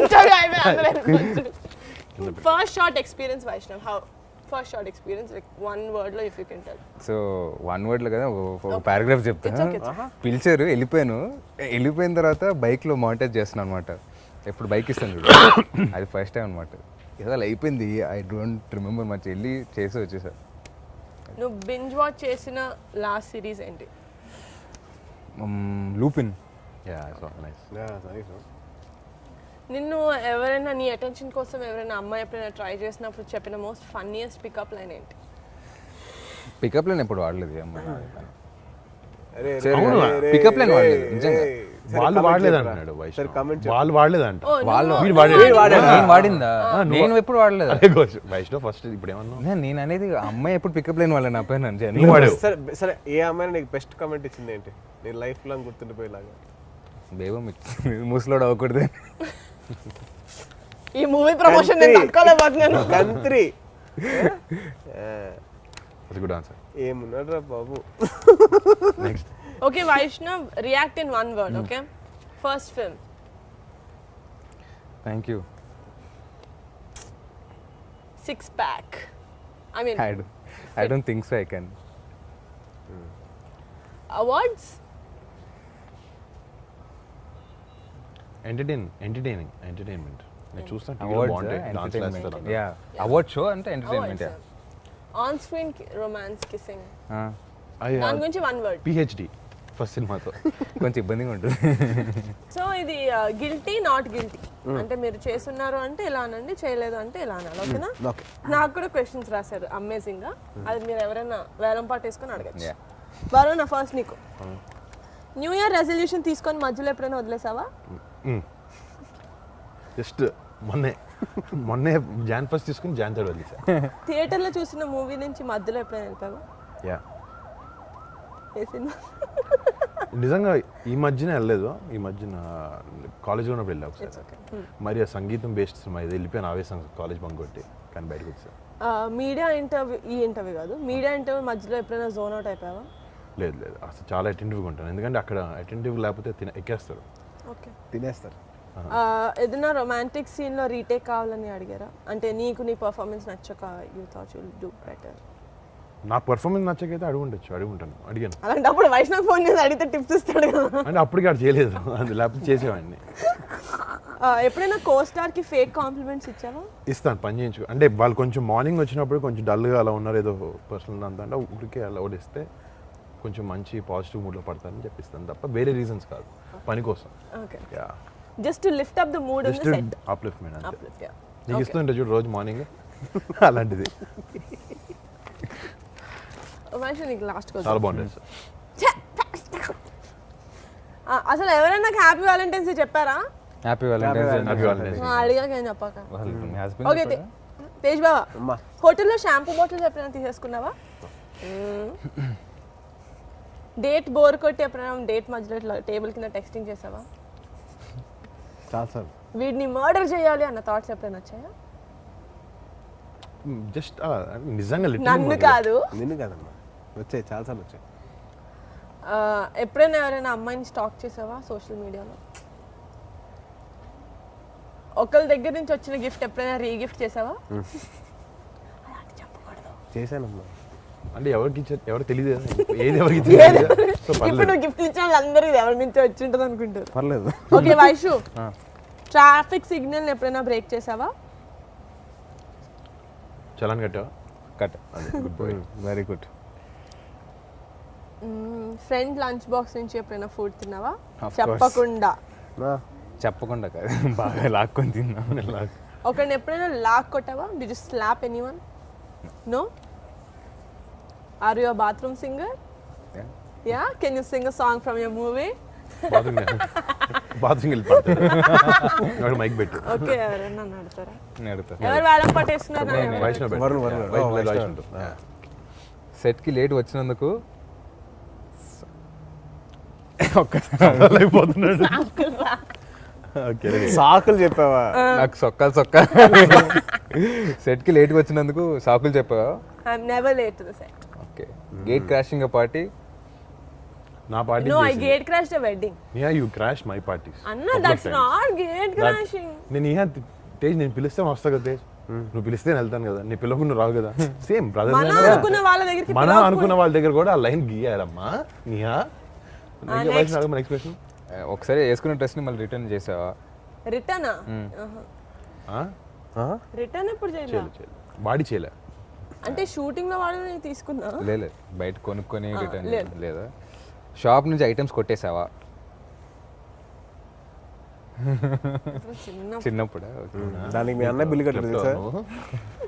Interview అయిపోయింది. First short experience, Vaishnav. How? First short experience, like one word lo if you can tell. So 1 word లో కదా ఒక paragraph చెప్తా. It's okay, it's okay. పిలిచారు, వెళ్ళిపోయాను. వెళ్ళిపోయిన తర్వాత బైక్లో మానిటర్ చేస్తున్నాను అనమాట. ఎప్పుడు బైక్ ఇస్తాను చూడు, అది ఫస్ట్ టైం అనమాట. ఏదో అలా అయిపోయింది. I don't remember much. వెళ్ళి చేసి వచ్చేసా. నువ్వు బింజ్ వాచ్ చేసిన లాస్ట్ సిరీస్ ఏంటి? లూపిన్. నిన్ను ఎవరైనా నీ అటెన్షన్ కోసం ఎవరైనా అమ్మాయి ఎప్పుడైనా ట్రై చేసినప్పుడు చెప్పిన మోస్ట్ ఫన్నీయెస్ట్ పికప్ లైన్ ఏంటి? పికప్ లైన్ ఎప్పుడు వాడలేదు అమ్మాయి. అరే పికప్ లైన్ వాడలేదు నిజంగా. వాళ్ళు వాడలేదు అంటున్నాడు సరే కామెంట్ వాళ్ళు వాడలేదంట. వాళ్ళు వీడు వాడాడు. నేను వాడిందా? నేను ఎప్పుడు వాడలేదు. వైష్ణవ్ ఫస్ట్ ఇప్పుడు ఏమన్నా నేను అనేది అమ్మాయి ఎప్పుడు పికప్ లైన్ వాళ్ళ నా పైన నువ్వు వాడావు. సరే సరే ఏ అమ్మాయి నీకు బెస్ట్ కామెంట్ ఇచ్చింది ఏంటి? నీ లైఫ్ లాంగ్ గుర్తుండిపోయేలాగా. బేబం ముసలోడు అవ్వకూడదు. ఈ మూవీ ప్రమోషన్ నేను తట్టుకోలేకపోతున్నాను. కంత్రి గుడ్ ఆన్సర్. ఏమున్నాడు రా బాబు. Next. Okay, Vaishnav, react in one word, okay? First film. Thank you. Six pack. I mean, I don't think so I can. awards? Entertainment. నేను చూస్తాను awards entertainment. Yeah award show అంటే entertainment. Awards. On screen romance kissing. Yeah. దాని గురించి one word. PhD first సినిమాతో కొంచెం ఇబ్బందిగా ఉంటుంది. So ఇది గిల్టీ నాట్ గిల్టీ అంటే మీరు చేస్తున్నారు అంటే ఇలా అనండి, చేయలేదు అంటే ఇలా అనాలి. ఓకేనా? నాకు కూడా క్వశ్చన్స్ రాశారు అమేజింగ్ గా. అది మీరు ఎవరైనా వేలం పాటు వేసుకొని అడగచ్చు. వరుణ్, నా ఫస్ట్ నీకు. న్యూ ఇయర్ రెజల్యూషన్ తీసుకొని మధ్యలో ఎప్పుడైనా వదిలేసావా? జస్ట్ మొన్నే జాన్ ఫస్ట్ తీసుకుని జాన్ థర్డ్ వదిలేసా. థియేటర్లో చూసిన మూవీ నుంచి మధ్యలో ఎప్పుడైనా వెళ్ళిపోయావా? యా ఏ సినిమా? నిజంగా ఈ మధ్యన వెళ్ళలేదు. ఈ మధ్యన కాలేజ్లో ఉన్నప్పుడు వెళ్ళా ఒకసారి. మరి ఆ సంగీతం బేస్డ్ సినిమా ఇది వెళ్ళిపోయాను ఆవేశం కాలేజ్ బంక్ కొట్టి, కానీ బయటకు వచ్చా. మీడియా ఇంటర్వ్యూ, ఈ ఇంటర్వ్యూ కాదు, మీడియా ఇంటర్వ్యూ మధ్యలో ఎప్పుడైనా జోన్ అవుట్ అయిపోయావా? లేదు అసలు చాలా అటెంటివ్గా ఉంటాను. ఎందుకంటే అక్కడ అటెంటివ్ లేకపోతే ఎక్కేస్తారు, ఓకే తినేస్తారు. ఏదైనా రొమాంటిక్ సీన్లో రీటేక్ కావాలని అడిగారా? అంటే నీకు నీ పర్ఫార్మెన్స్ నచ్చక you thought you will do better. నా పర్ఫార్మెన్స్ నచ్చకైతే అడిగాను. అలాంటప్పుడు వైష్ణవ్ ఫోన్ చేసి అడిగితే టిప్స్ ఇస్తాడు కదా. అంటే అప్పటికి అది చేయలేదు, అది లేకపోతే చేసేవాడిని. ఎప్పుడైనా కోస్టార్కి ఫేక్ కాంప్లిమెంట్స్ ఇచ్చావా? ఇస్తాను, పని చేయించు. అంటే వాళ్ళు కొంచెం మార్నింగ్ వచ్చినప్పుడు కొంచెం డల్గా అలా ఉన్నారు, ఏదో పర్సనల్ అంతా అంటే ఊరికే అలా ఓడిస్తే కొంచెం మంచి పాజిటివ్ మూడ్లో పడతారని చెప్పిస్తాను తప్ప వేరే రీజన్స్ కాదు, పని కోసం. Okay, yeah, just to lift up the mood in the set. Upliftment అంతే. Uplift, yeah. నీకు ఇస్తుంటే చూడు రోజు మార్నింగ్ అలాంటిది. వైష్ణవ్, నీకు లాస్ట్ క్వశ్చన్. చాలా బాగుంటుంది సార్. అసలు ఎవరైనా నాకు హ్యాపీ వ్యాలంటైన్స్ డే చెప్పారా? Happy Valentine's. అడిగాక ఏం చెప్పాక. మీ హస్బెండ్ ఓకే, తేజ్ బావా, అమ్మా హోటల్లో షాంపూ బాటిల్స్ ఎప్పుడైనా తీసేసుకున్నావా? డేట్ బోర్ కొట్టి ఎప్పుడైనా డేట్ మధ్యలో ఇట్లా టేబుల్ కింద టెక్స్టింగ్ చేసావా? చాలా సార్. వీడిని మర్డర్ చేయాలి అన్న థాట్స్ ఎప్పుడైనా వచ్చాయా? జస్ట్ నిజంగా నన్ను కాదు, నిన్ను కాదమ్మా, వచ్చాయి చాలాసార్లు వచ్చాయి. ఎప్పుడైనా ఎవరైనా అమ్మాయిని స్టాక్ చేసావా సోషల్ మీడియాలో? ఒకళ్ళ దగ్గర నుంచి వచ్చిన గిఫ్ట్ ఎప్పుడైనా రీగిఫ్ట్ చేసావా? చేశానమ్మా. అంటే ఎవరికి ఎవరు తెలియదు ఏది ఎవరికి తెలియదు. సో ఇప్పుడు నువ్వు గిఫ్ట్ ఇచ్చిన వాళ్ళందరూ ఇది ఎవరి నుంచి వచ్చి ఉంటుంది అనుకుంటారు. పర్లేదు. ఓకే వైషు, ట్రాఫిక్ సిగ్నల్ ఎప్పుడైనా బ్రేక్ చేసావా? చలాన్ కట్టావా? కట్. Good boy. Very good. Friend lunch box నుంచి ఎప్పుడైనా ఫుడ్ తిన్నావా? Of course. చెప్పకుండా. చెప్పకుండా కాదు, బాగా లాక్కొని తిన్నాను. ఒకరిని ఎప్పుడైనా లాక్ కొట్టావా? Did you slap anyone? No? Are you a bathroom singer? Yeah? Can you sing a song from your movie? Bathroom వెళ్ళి పడతాడు మైక్ పెట్టు. ఓకే, ఎవరైనా నన్ను అడుగుతారా? అడుగుతా. ఎవరు వేలం పట్టేస్తున్నారు? వైష్ణవ్ సెట్కి లేట్ వచ్చినందుకు అయిపోతున్నాడు. సాకులు చెప్పావా? నాకు సొక్కాలు సెట్కి లేట్గా వచ్చినందుకు సాకులు చెప్పావా? I'm never late to the set. Okay. Gate crashing party. నా party. No, I gate crashed a wedding. Yeah, you crashed my parties. Anna, that's not gate crashing. నేను తేజ్ నేను పిలిస్తే వస్తా కదా తేజ్, నువ్వు పిలిస్తే నేను వెళ్తాను కదా, నీ పిల్లకు నువ్వు రావు కదా. సేమ్ మన అనుకున్న వాళ్ళ దగ్గరికి మన అనుకున్న వాళ్ళ దగ్గర కూడా ఆ లైన్ గీయారమ్మా. నిహా మన ఎక్స్ప్రెషన్ ఒకసారి వేసుకున్న డ్రెస్ని మళ్ళీ రిటర్న్ చేసావా? రిటర్నా? రిటర్న్ ఎప్పుడు చేయలేదు. బాడీ చేయలే అంటే షూటింగ్ లో వాళ్ళని తీసుకున్నా? లేదు, బయట కొనుక్కొని రిటర్న్ లేదా? షాప్ నుంచి ఐటమ్స్ కొట్టేసావా? చిన్నప్పుడు. దానికి మీ అన్న బిల్లు కట్టలేదు సార్.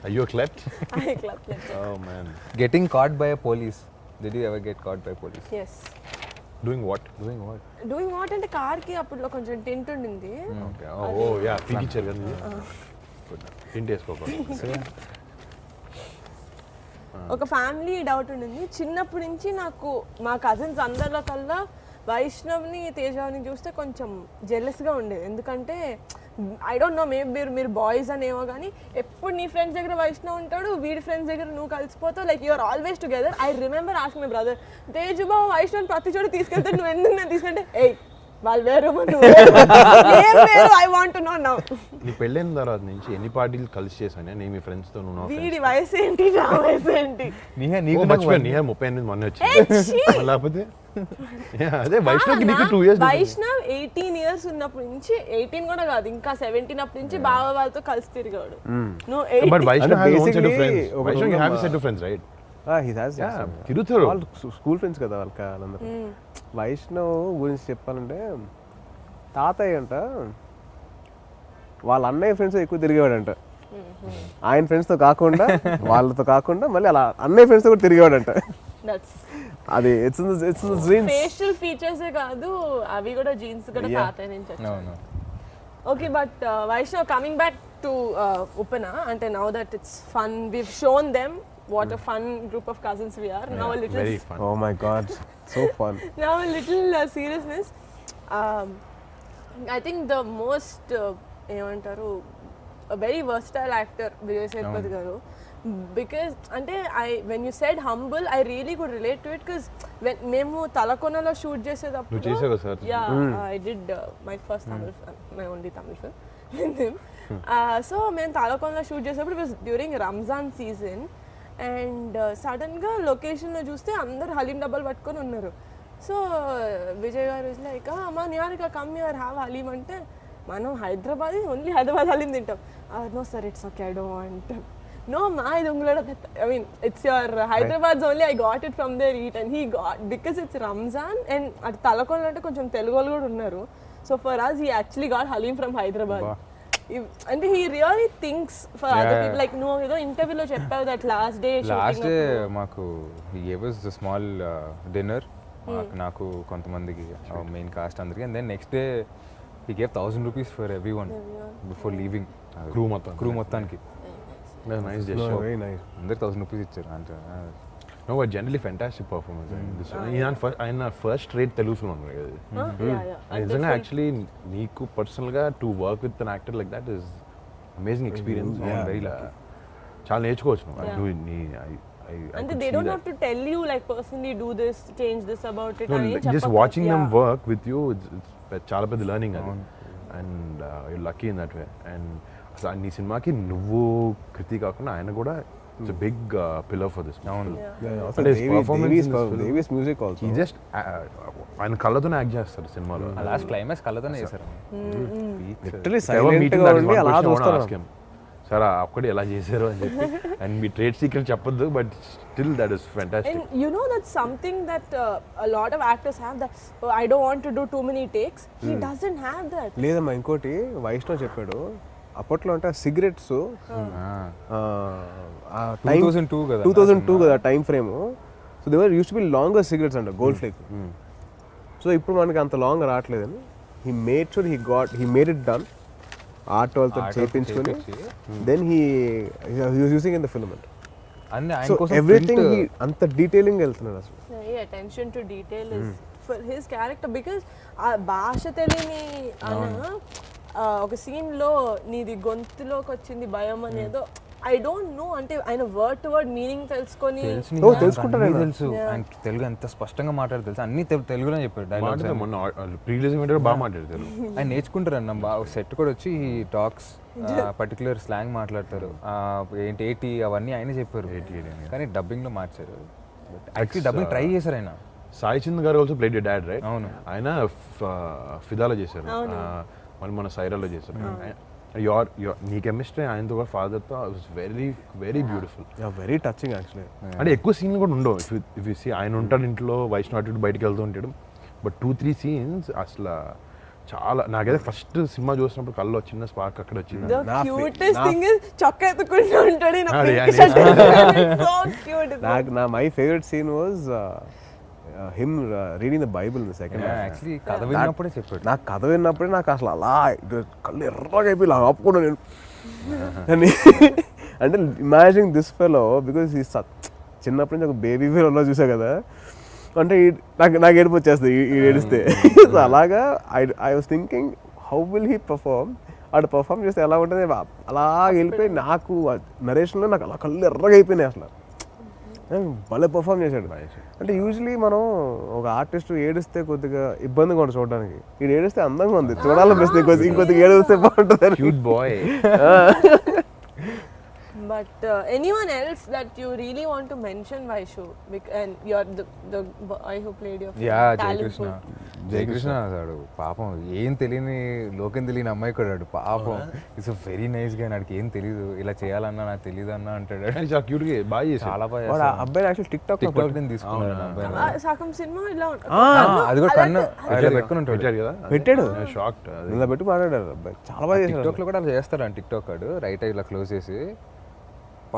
అయ్యో క్లెప్ట్. Oh man. Getting caught by a police. Did you ever get caught by police? Yes. Doing what? Doing what అంటే కార్ కి అప్పుడు కొంచెం టింట్ ఉండింది. Okay. Oh yeah, పీకిచ్చారు కదా. టింట్ వేసుకోకూడదు. ఒక ఫ్యామిలీ డౌట్ ఉండింది చిన్నప్పటి నుంచి నాకు. మా కజిన్స్ అందరిలో కల్లా వైష్ణవ్ని తేజాని చూస్తే కొంచెం జెలస్గా ఉండేది. ఎందుకంటే ఐ డోంట్ నో, మేబీ మీరు బాయ్స్ అనేమో కానీ ఎప్పుడు నీ ఫ్రెండ్స్ దగ్గర వైష్ణవ్ ఉంటాడు, వీడి ఫ్రెండ్స్ దగ్గర నువ్వు కలిసిపోతావు, like you're always together. I remember ask my brother, Teju బాబు వైష్ణవ్ ప్రతి చోట తీసుకెళ్తాడు, నువ్వు ఎందుకు నేను తీసుకుంటే ఏయ్ వాళ్ళు వేరు I want to no now. నీ పెళ్ళైన తర్వాత నుంచి ఎన్ని పార్టీలు కలిసి చేశాను నేను మీ ఫ్రెండ్స్ తో? నువ్వు వీడి వయసు ఏంటి, నా వయసు ఏంటి? నీకు మర్చిపోయాను. నీహా 38 మొన్న వచ్చింది లేకపోతే అదే వైష్ణవ్కి నీకు 2 years. వైష్ణవ్ 18 years ఉన్నప్పటి నుంచి, 18 కూడా కాదు ఇంకా 17 అప్పటి నుంచి బావ వాళ్ళతో కలిసి తిరిగాడు. But Vaishnav has own set of friends. Vaishnav you have a set of friends right? తిరుగుతారు వాళ్ళు స్కూల్ ఫ్రెండ్స్ కదా వాళ్ళందరూ. వైష్ణవ్ గురించి చెప్పాలంటే తాతయ్య అంట వాళ్ళ అన్నయ్య ఫ్రెండ్స్ ఎక్కువ తిరిగేవాడంట. ఆయన ఫ్రెండ్స్తో కాకుండా వాళ్ళతో కాకుండా మళ్ళీ అలా అన్నయ్య ఫ్రెండ్స్తో కూడా తిరిగేవాడంట. అది ఫేషియల్ ఫీచర్స్ కాదు, అవి కూడా జీన్స్ కూడా తాతయ్య నుంచి వచ్చాయి. Okay, but Vaishnav coming back to Upana, అంటే now that it's fun, we've shown them what a fun group of cousins we are. Now a little very fun. Oh my god, so fun. Now a little seriousness. I think the most ఏమంటారు a very versatile actor Vijay Sethupathi garu, because ante when you said humble, I really could relate to it, because when memu Talakonalo shoot chesedappudu nu chesavu sir. Yeah, I did my first Tamil film, my only Tamil film with him. So men Talakonalo shoot chesedappudu, it was during Ramzan season, and sudden ga location lo chuste andaru halim double pattukoni unnaru. So Vijay garu is like, "Amma Niharika, come here, have halim." ante మనం Hyderabad only Hyderabad haleem తింటాం. No sir, it's okay, I don't want. No మా ఇది ఉంగులడ, I mean it's your Hyderabad only, I got it from there eat and he got, because it's Ramzan and అటు తలకొండలో అంటే కొంచెం తెలుగు వాళ్ళు కూడా ఉన్నారు. So for us he actually got haleem from Hyderabad. అంటే he really thinks for other people. Like నువ్వు ఏదో ఇంటర్వ్యూలో చెప్పావు దట్ లాస్ట్ డే మాకు he gave us a small dinner, నాకు కొంతమందికి మెయిన్ కాస్ట్ అందరికి, and then next day he gave 1,000 rupees for everyone before leaving. crew మొత్తానికి. Nice gesture. Very nice. అందరికి 1,000 rupees ఇచ్చారు అంటే. No, but generally fantastic performance. ఆయన first rate Telugu film అన్నారు కదా. నిజంగా యాక్చువల్లీ నీకు పర్సనల్గా to work with an actor like that is amazing experience. Very lucky. చాలా నేర్చుకోవచ్చు నువ్వు. అంటే they don't have to tell you like personally do this, change this about it. అని జస్ట్ చెప్పక- watching them Yeah. Work with you చాలా పెద్ద learning అది and you lucky in that way and అసలు నీ సినిమాకి నువ్వు కృతి కాకుండా ఆయన కూడా it's big pillar for this అవును అంటే his performance in this film- Devi's music also. he just ఆయన కళ్ళతోనే యాక్ట్ చేస్తారు సినిమాలో లాస్ట్ క్లైమాక్స్ కళ్ళతోనే చేశారు Literally silent గా ఉండి అలా చూస్తారు. సార్ అక్కడే ఎలా చేశారు అని చెప్పి అండ్ మీ ట్రేడ్ సీక్రెట్ చెప్పొద్దు but still that is fantastic And you know that's something that a lot of actors have, that I don't want to do too many takes. He doesn't have that. లేదమ్మా ఇంకోటి వైష్ణవ్ చెప్పాడు అప్పట్లో అంటే cigarettes 2002 కదా 2002 కదా time frame so they were use to be longer cigarettes అంట Gold Flake so ఇప్పుడు మనకి అంత లాంగ్ రావట్లేదని he made sure he made it done art వాళ్ళతో చేయించుకొని then he using in the film అంట అన్ని ఆయన సో కోసం ఎవ్రీథింగ్ అంత డీటెయిలింగ్ వెళ్తున్నాడు అసలు Yeah, attention to detail is for his character because ఆ భాష తెలియని ఆయన ఒక సీన్ లో నీది గొంతులోకి వచ్చింది భయం అనేదో ఐ డోంట్ నో అంటే ఆయన వర్డ్ టు వర్డ్ మీనింగ్ తెలుసుకొని తెలుసుకుంటారు ఆయన. తెలుసు ఆయన తెలుగు ఎంత స్పష్టంగా మాట్లాడారు తెలుసు అన్ని తెలుగులో చెప్పారు డైలాగ్స్ మొన్న ప్రీవియస్ బాగా మాట్లాడతారు ఆయన నేర్చుకుంటారు అన్న బాగా సెట్ కూడా వచ్చి టాక్స్ పర్టికులర్ స్లాంగ్ మాట్లాడతారు ఏంటి అవన్నీ ఆయన చెప్పారు కానీ డబ్బింగ్ లో మార్చారు యాక్చువల్లీ డబ్బింగ్ ట్రై చేశారు ఆయన సాయి చంద్ గారు ఆల్సో ప్లేడ్ డాడ్ రైట్ అవును. ఆయన ఫిదాలో చేశారు మళ్ళీ మన సైరాలో చేశారు యోర్ నీ కెమిస్ట్రీ ఆయనతో కూడా ఫాదర్తో was very very beautiful very touching actually అంటే ఎక్కువ సీన్లు కూడా ఉండవు ఇఫ్ యూ సీ ఆయన ఉంటాడు ఇంట్లో వైష్ణవ్ అటు బయటకు వెళ్తూ ఉంటాడు బట్ 2-3 సీన్స్ అసలు చాలా నాకైతే ఫస్ట్ సినిమా చూసినప్పుడు కళ్ళు చిన్న స్పార్క్ అక్కడ వచ్చింది the cutest thing is చొక్కా ఎత్తుకుంటూ ఉంటాడు ఈయన అదే, pink అదే. shirt. So cute. నా my favourite scene was him reading the Bible in the second actually కథ విన్నప్పుడే చెప్పాడు నాకు కథ విన్నప్పుడే నాకు అసలు అలా కళ్ళు ఎర్రగా అయిపోయి ఇలా ఆపుకున్నా నేను అని అంటే ఇమాజిన్ దిస్ ఫెలో బికాస్ ఈ చిన్నప్పటి నుంచి ఒక బేబీ ఫీల్ చూసా కదా అంటే నాకు ఏడుపు వచ్చేస్తుంది ఈ ఏడిస్తే సో అలాగా I was thinking how will he perform అటు పర్ఫార్మ్ చేస్తే ఎలా ఉంటుంది అలా వెళ్ళిపోయి నాకు నరేషన్లో నాకు అలా కళ్ళు ఎర్రగా అయిపోయినాయి అసలు భలే పర్ఫామ్ చేశాడు అంటే యూజువలీ మనం ఒక ఆర్టిస్ట్ ఏడిస్తే కొద్దిగా ఇబ్బందిగా ఉంటుంది చూడడానికి ఇది ఏడిస్తే అందంగా ఉంది చూడాలనిపిస్తుంది ఇంకొద్దిగా ఏడిస్తే బాగుంటుంది cute boy But anyone else that you really want to mention, Vaishu? And you're the boy who played your talent Jayakrishna pool. Jayakrishna అన్నాడు పాపం ఏం తెలియని లోకం తెలియని అమ్మాయి కూడా పాపం ఇట్స్ వెరీ నైస్ గా నాడికి ఏం తెలియదు ఇలా చేయాలన్నా నాకు తెలియదు అన్న అంటాడు చాలా క్యూట్ గా బాగా చేశాడు చాలా బాగా వాడు ఆ అబ్బాయి actual tick tock tick talk నేను తీసుకున్నాను ఆ అబ్బాయిని. సగం సినిమా ఇలా ఉంటుంది. అది కూడా కన్ను ఇలా పెట్టుకుని ఉంటాడు పెట్టారు కదా పెట్టాడు షాక్డ్ ఇలా పెట్టి మాట్లాడారు అబ్బాయి చాలా బాగా టిక్ చేశాడు టాక్ లో కూడా అలా చేస్తాడు టిక్ టాక్ వాడు రైట్ ఇలా క్లోజ్ చేసి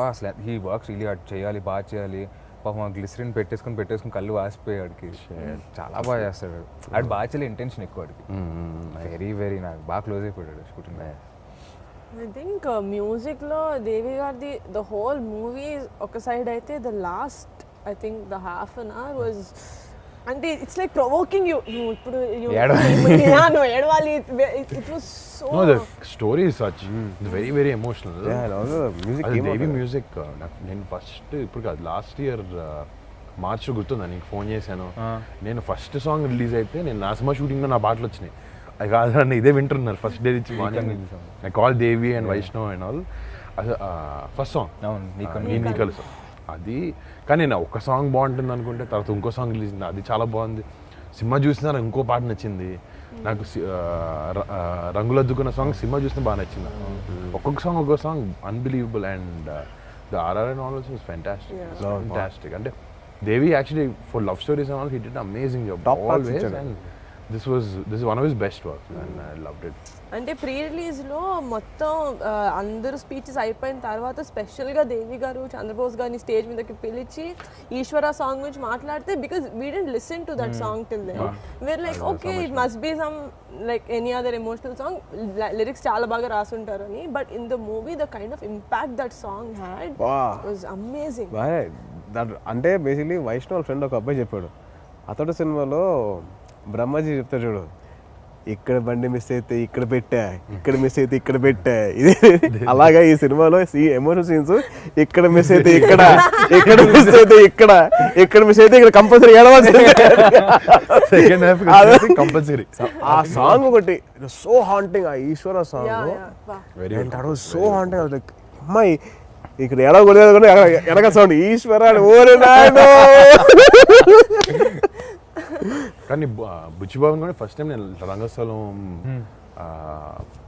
అసలు హీ వర్క్స్ రియలీ హార్డ్ చేయాలి బాగా చేయాలి పాపం గ్లిసరిన్ పెట్టేసుకుని కళ్ళు వాసిపోయాడికి చాలా బాగా చేస్తాడు ఆడు బాగా చేయాలి ఇంటెన్షన్ ఎక్కువ వాడికి వెరీ వెరీ నాకు బాగా క్లోజ్ అయిపోయాడు షూటింగ్ I think music లో దేవి గారిది the whole movie ఒక సైడ్ అయితే the last I think the half an hour was అంటే ఇట్స్ లైక్ ప్రొవోకింగ్ యూ నువ్వు ఇప్పుడు నువ్వు ఏడవాలి it was so No, the story is such. It's very, very emotional. Music అది దేవి మ్యూజిక్ నేను first ఇప్పుడు కాదు లాస్ట్ ఇయర్ మార్చ్ గుర్తుందా నీకు ఫోన్ చేశాను నేను ఫస్ట్ సాంగ్ రిలీజ్ అయితే నేను నా సినిమా షూటింగ్లో నా పాటలు వచ్చినాయి అది కాదు ఇదే వింటున్నారు ఫస్ట్ డే నుంచి morning I call Devi and Vaishnav and all first song అవును నీ కలుసు అది కానీ నేను ఒక సాంగ్ బాగుంటుంది అనుకుంటే తర్వాత ఇంకో సాంగ్ రిలీజ్ అయింది అది చాలా బాగుంది సినిమా చూసినా నాకు ఇంకో పాట నచ్చింది నాకు రంగులద్దుకున్న సాంగ్ సినిమా చూసినా బాగా నచ్చింది ఒక్కొక్క song unbelievable and the RR and all was fantastic అంటే Devi actually for love stories and all he did amazing job Top marks always ఇచ్చాడు. And this is one of his best work and I loved it. అంటే pre రిలీజ్లో మొత్తం అందరూ speeches అయిపోయిన తర్వాత స్పెషల్గా దేవి గారు చంద్రబోస్ గారిని స్టేజ్ మీదకి పిలిచి ఈశ్వర సాంగ్ గురించి మాట్లాడితే because we didn't listen to that song till then we are like okay it must be some like any other emotional song lyrics చాలా బాగా రాసుంటారు అని but in the movie the kind of impact that song had was amazing. అంటే basically Vaishnav friend ఒక అబ్బాయి చెప్పాడు అతడు సినిమాలో బ్రహ్మాజీ చెప్తాడు చూడు ఇక్కడ బండి మిస్ అయితే ఇక్కడ పెట్టా, ఇక్కడ మిస్ అయితే ఇక్కడ పెట్టా. ఇది అలాగా ఈ సినిమాలో ఎమోషనల్ సీన్స్ ఇక్కడ మిస్ అయితే ఇక్కడ, ఇక్కడ మిస్ అయితే ఇక్కడ, ఇక్కడ మిస్ అయితే ఇక్కడ కంపల్సరీ ఏడవలసిందే. Second half compulsory. ఆ సాంగ్ ఒకటి సో హాంటింగ్, ఆ Eeshwara song very so haunting. Like అమ్మాయి ఇక్కడ ఎడగొడేది కూడా ఎనక సౌండ్ ఈశ్వర ఓరే నాయనో. కానీ బుచ్చిబాబుని కూడా ఫస్ట్ టైం నేను రంగస్థలం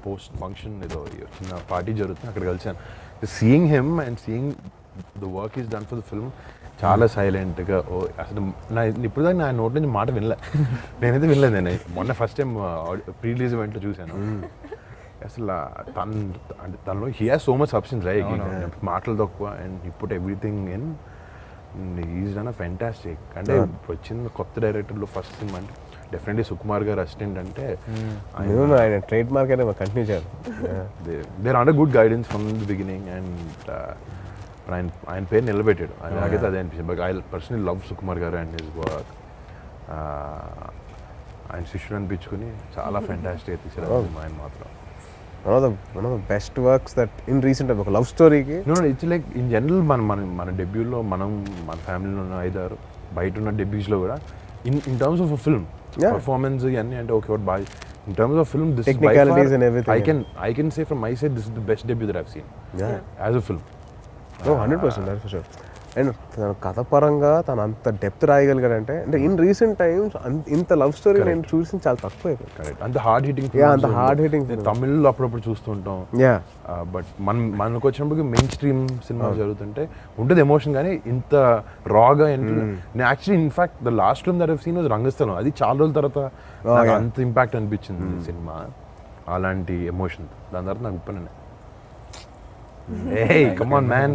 పోస్ట్ ఫంక్షన్ ఏదో చిన్న పార్టీ జరుగుతుంది, అక్కడ కలిసాను. Seeing him and seeing the work is done for the film చాలా సైలెంట్గా. అసలు ఇప్పుడు దాకా నా నోట్ నుంచి మాట వినలే, నేనైతే వినలేదు. నేను మొన్న ఫస్ట్ టైం ప్రీ రిలీజ్ ఈవెంట్లో చూశాను. అసలు అంటే తనలో he has so much substance right, మాటలు తక్కువ and he put everything in. Is done a fantastic. అంటే వచ్చిన కొత్త డైరెక్టర్లో ఫస్ట్ సినిమా అంటే డెఫినెట్లీ సుకుమార్ గారు అసిస్టెంట్ అంటే ఆయన ట్రేడ్ మార్క్ అయినా కంటిన్యూ చేయాలి. There under good guidance from the beginning and ఆయన పేరు నిలబెట్టాడు. నాకైతే అదే అనిపించింది. But I personally love Sukumar garu and his work. ఆయన శిష్యుడు అనిపించుకుని చాలా ఫెంటాస్టిక్ తీసారు ఆయన మాత్రం. one of the best works that in recent time, ఒక లవ్ స్టోరీకి ఇట్స్ లైక్ ఇన్ జనరల్ మన డెబ్యూలో మన ఫ్యామిలీలో ఉన్న 5-6 బయట ఉన్న డెబ్యూస్లో కూడా in terms of film performance ఇవన్నీ అంటే okay boy. In terms of film this technicalities and everything, I can say from my side this is the best debut that I've seen as a film. 100% that's for sure. And తన కథ పరంగా తను అంత depth రాయగలిగాడంటే, అంటే in recent times ఇంత love story నేను చూసి చాలా తక్కువ అయిపోయింది. కరెక్ట్. అంత హార్డ్ హిట్టింగ్, అంత హార్డ్ హిట్టింగ్ తమిళ్లో అప్పుడప్పుడు చూస్తుంటాం. బట్ మనకు వచ్చినప్పుడు మెయిన్ స్ట్రీమ్ సినిమా జరుగుతుంటే ఉంటుంది ఎమోషన్, కానీ ఇంత రాగా నేను actually in fact the last film that I've seen was Rangasthalam. అది చాలా రోజుల తర్వాత నాకు అంత ఇంపాక్ట్ అనిపించింది సినిమా, అలాంటి ఎమోషన్. దాని తర్వాత నాకు ఉప్పనండి hey come on man.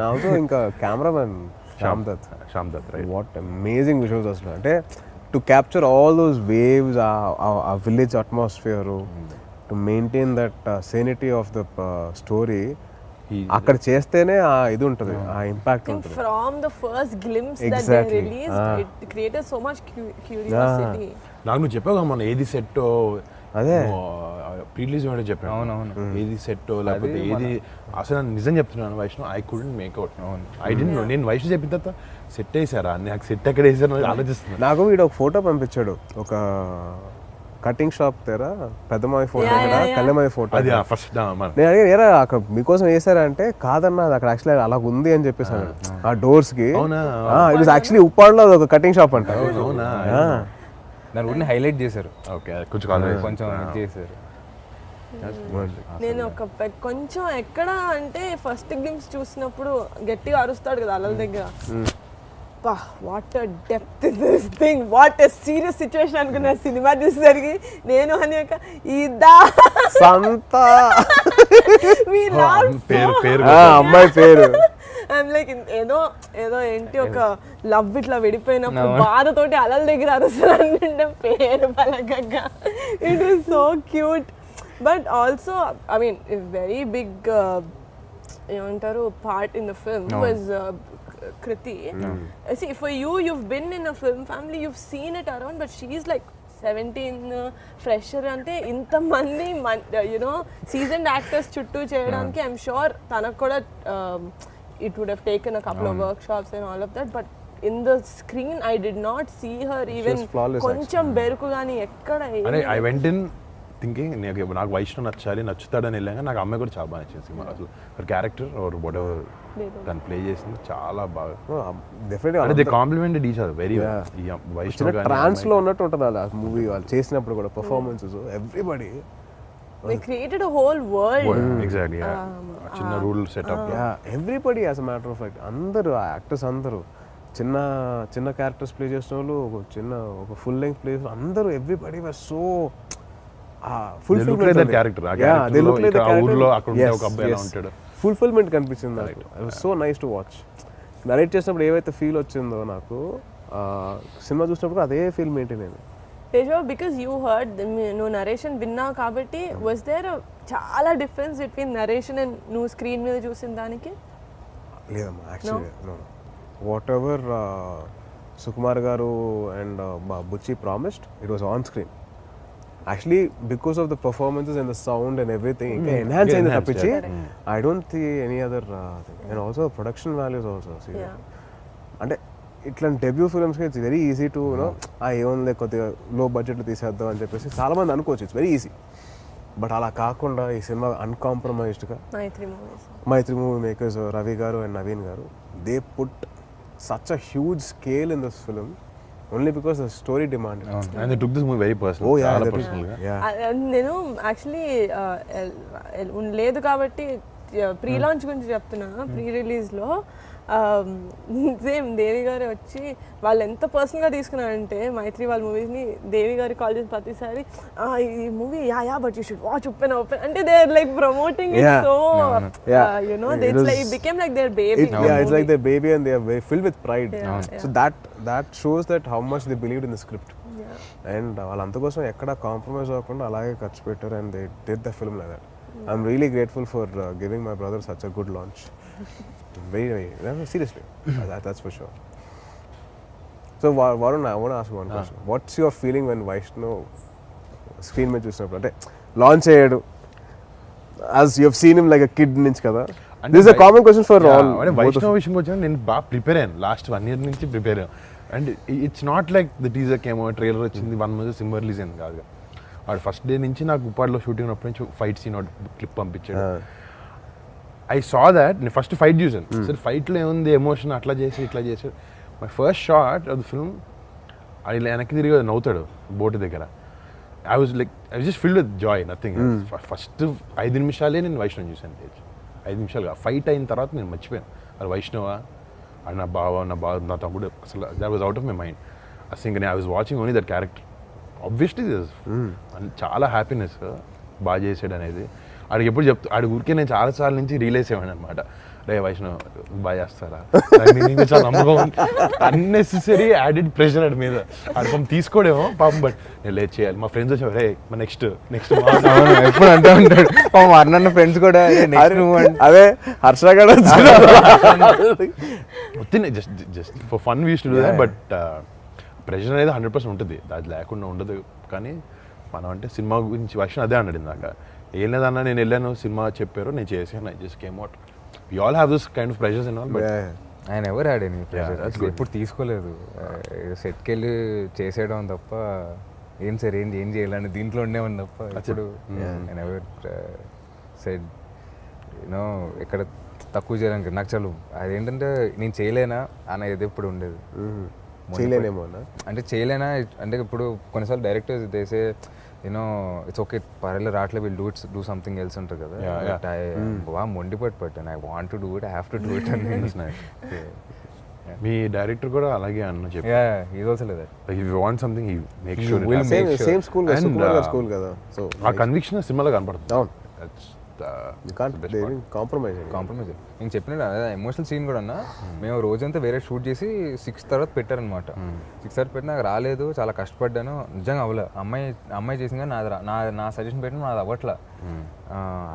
also ఇంకా cameraman Shyam Dutt right, what amazing visuals అసలు. అంటే to capture all those waves, ఆ village atmosphere, to maintain that sanity of the story అక్కడ చేస్తేనే ఆ ఇది ఉంటుంది, ఆ ఇంపాక్ట్ ఉంటుంది. From the first glimpse that they released, it created so much curiosity. నాకు నువ్వు చెప్పావు మన ఏది సెట్ అదే ప్రీ రిలీజ్ ఏమిటో చెప్పాను. అవునవును, ఏది సెట్ లేకపోతే ఏది అసలు నిజం చెప్తున్నాను Vaishnav, I couldn't make out. I didn't know. నేను వైష్ణవ్ చెప్పిన తర్వాత సెట్ వేసారా, నాకు సెట్ ఎక్కడ వేసారు ఆలోచిస్తున్నాను. నాకు వీడు ఒక ఫోటో పంపించాడు, ఒక కటింగ్ షాప్ దగ్గర పెద్దమావి ఫోటో, కళ్యామావి ఫోటో. అది ఫస్ట్ నేను అడిగా ఏరా అక్కడ మీకోసం వేసారా అంటే, కాదన్నా అది అక్కడ యాక్చువల్లీ అలా ఉంది అని చెప్పేసాను. ఆ డోర్స్ కి ఇట్ వాస్ యాక్చువల్లీ ఉప్పాడలో ఒక కటింగ్ షాప్ అంట. దాని గురించి హైలైట్ చేశారు. ఓకే, కొంచెం చేశారు. నేను ఒక కొంచెం ఎక్కడ అంటే ఫస్ట్ గ్లిమ్స్ చూసినప్పుడు గట్టిగా అరుస్తాడు కదా అలల దగ్గర, what depth this thing, what serious situation అనుకున్నా. సినిమా చూసేసరికి నేను అని ఒక ఇదా సంతా అమ్మాయి పేరు ఐఎమ్ లైక్ ఏదో ఏంటి ఒక లవ్ ఇట్లా విడిపోయినప్పుడు బాధతోటి అలల దగ్గర అరుస్తాడు, పేరు పలకగా. It is so cute. But also I mean very big ఏమంటారు part in the film was Kriti. See, for you've been in a film family, you've seen it around, but she's like 17 fresher ante inta mandi seasoned actors chuttu cheyadaniki I'm sure tanaku kuda it would have taken a couple of workshops and all of that, but in the screen I did not see her even koncham beruku gaani ekkada. I went in thinking నాకు వైష్ణవ్ నచ్చుతాడని వెళ్ళాక నాకు అమ్మాయి కూడా చాలా బాగా నచ్చింది సినిమా. అసలు క్యారెక్టర్ ఆర్ వాట్ ఎవర్ తను ప్లే చేసింది చాలా బాగా. Definitely they complemented each other very Vaishnav trance లో ఉన్నట్టు ఉంటుంది అలా మూవీ వాళ్ళు చేసినప్పుడు కూడా performances everybody they created a whole world. Exactly, చిన్న rural setup everybody as a matter of fact అందరూ ఆ యాక్టర్స్ అందరూ చిన్న క్యారెక్టర్స్ ప్లే చేసిన వాళ్ళు, ఒక ఫుల్ లెంగ్త్ ప్లే అందరూ ఎవ్రీబడి వాస్ సో ఫుల్ఫిల్మెంట్ కనిపించింది నాకు. It was so nice to watch. Narrate చేసినప్పుడు ఏవైతే ఫీల్ వచ్చిందో నాకు సినిమా చూసినప్పుడు అదే ఫీల్ మెయింటైన్ అయింది. బికాస్ యూ హర్డ్ నువ్వు నరేషన్ విన్నావు కాబట్టి వాజ్ దేర్ చాలా డిఫరెన్స్ బిట్వీన్ నరేషన్ అండ్ నువ్వు స్క్రీన్ మీద చూసిన దానికి? లేదమ్మా, actually what ever Sukumar garu and Buchi promised, it was on screen. Actually because of the performances and the sound and everything ఇంకా ఎన్హాన్స్ అయింది తప్పించి ఐ డోంట్ థీ any other and also production values also అంటే ఇట్లాంటి డెబ్యూ ఫిల్మ్స్కి it's very easy to you know ఏముంది కొద్దిగా లో బడ్జెట్లో తీసేద్దాం అని చెప్పేసి చాలామంది అనుకోవచ్చు ఇట్స్ వెరీ ఈజీ. బట్ అలా కాకుండా ఈ సినిమా అన్కాంప్రమైజ్డ్గా మైత్రి మూవీ మేకర్స్ రవి గారు అండ్ నవీన్ గారు they put such a huge scale in this film only because the story demand. And they took this movie very personal. Oh, yeah, చాలా that is- personal గా. yeah. నేను actually లేదు కాబట్టి pre launch గురించి చెప్తున్నా. Pre రిలీజ్లో same దేవి గారు వచ్చి వాళ్ళు ఎంత పర్సనల్గా తీసుకున్నారంటే మైత్రి వాళ్ళ మూవీస్ని దేవి గారి కాల్ చేసిన ప్రతిసారి ఈ movie yeah but you should watch open అంటే they are like promoting it so you know they it's like became like their baby. It's like their baby and they are very filled with pride. So that shows that how much they believed in the script. And వాళ్ళంత కోసం ఎక్కడ compromise అవ్వకుండా అలాగే ఖర్చు పెట్టారు and they did the film like that. I'm really grateful for giving my brother such a good launch. Very seriously. That's for sure. So Varun, I want to ask you one question. What's your feeling when Vaishnav screen మీద చూసినప్పుడు అంటే launch అయ్యాడు as you have seen him like a kid నుంచి కదా? This is a common question for all. అంటే వైష్ణవ్ విషయం వచ్చిన నేను బాగా ప్రిపేర్ అయ్యాను లాస్ట్ 1 year నుంచి ప్రిపేర్ అయ్యాను. And it's not like the teaser కేమో ట్రైలర్ వచ్చింది 1 month సినిమా రిలీజ్ అయింది కాదు. వాడు ఫస్ట్ డే నుంచి నాకు ఉప్పాడులో షూటింగ్ ఉన్నప్పటి నుంచి ఫైట్ సీన్ క్లిప్ పంపించాడు. ఐ సా దాట్ నేను ఫస్ట్ ఫైట్ చూసాను. సరే ఫైట్లో ఏముంది ఎమోషన్ అట్లా చేసి ఇట్లా చేసి my first shot of the film అది వెనక్కి తిరిగి నవ్వుతాడు బోటు దగ్గర. I was just filled with Joy nothing. First 5 నిమిషాలే నేను వైష్ణవ్ చూసాను. 5 నిమిషాలుగా ఫైట్ అయిన తర్వాత నేను మర్చిపోయాను అది వైష్ణవ అది నా బావ నా తమ్ముడు అసలు that was out of my mind. అసలు ఇంకా నేను I was watching only that character. Obviously చాలా హ్యాపీనెస్ బాగా చేసాడు అనేది ఆడికి ఎప్పుడు ఆడి ఊరికే నేను చాలాసార్లు నుంచి రియలైజ్ అయ్యాను అనమాట. రే వైష్ణవ్ బాగా చేస్తారా చాలా నమ్మకం అన్నెసెసరీ యాడెడ్ ప్రెషర్ ఆడి మీద ఆడి తీసుకోడేమో పాపం. బట్ నేను లేట్ చేయాలి. మా ఫ్రెండ్స్ వచ్చారు రే నెక్స్ట్ ఎప్పుడు అంటూ ఉంటాడు అన్న ఫ్రెండ్స్ కూడా అదే హర్ష కూడా జస్ట్ ఫర్ ఫన్ వీస్ to do that. But pressure అనేది 100% ఉంటుంది, అది లేకుండా ఉండదు. కానీ మనం అంటే సినిమా గురించి వైష్ణవ్ అదే అన్నాడు ఇందాక. ఏం లేదన్నా నేను వెళ్ళాను సినిమా చెప్పారు నేను చేసాను I just came out. We all have this kind of pressures and all. But ఆయన ఎవరు ఆడని ఎప్పుడు తీసుకోలేదు. సెట్కి వెళ్ళి చేసేయడం తప్ప ఏం సార్ ఏం చేయాలని దీంట్లో ఉండేవాడిని తప్ప ఇప్పుడు ఆయన ఎవరు సెట్ యూనో ఎక్కడ తక్కువ చేయడానికి నాకు చాలు అదేంటంటే నేను చేయలేనా అన్న ఇది ఎప్పుడు ఉండేది. చేయలేనేమో అంటే చేయలేనా అంటే ఇప్పుడు కొన్నిసార్లు directors they say you know it's okay పర్లేదు రాట్లే విల్ డూ సంథింగ్ ఎల్స్ ఉంటుంది కదా. బాగా మొండిపట్టు I want to do it I have to do it అని. మీ డైరెక్టర్ కూడా అలాగే అన్న చెప్పి want something he make sure same school school కదా. సో ఆ కన్విక్షన్ సినిమాలో కనపడుతుంది. కాంప్రమైజ్ నేను చెప్పిన అదే ఎమోషనల్ సీన్ కూడా అన్నా మేము రోజంతా వేరే షూట్ చేసి 6 తర్వాత పెట్టారనమాట. 6 తర్వాత పెట్టినా నాకు రాలేదు, చాలా కష్టపడ్డాను, నిజంగా అవ్వలే. అమ్మాయి చేసింది కానీ నా సజెషన్ పెట్టిన నాది అవ్వట్లా.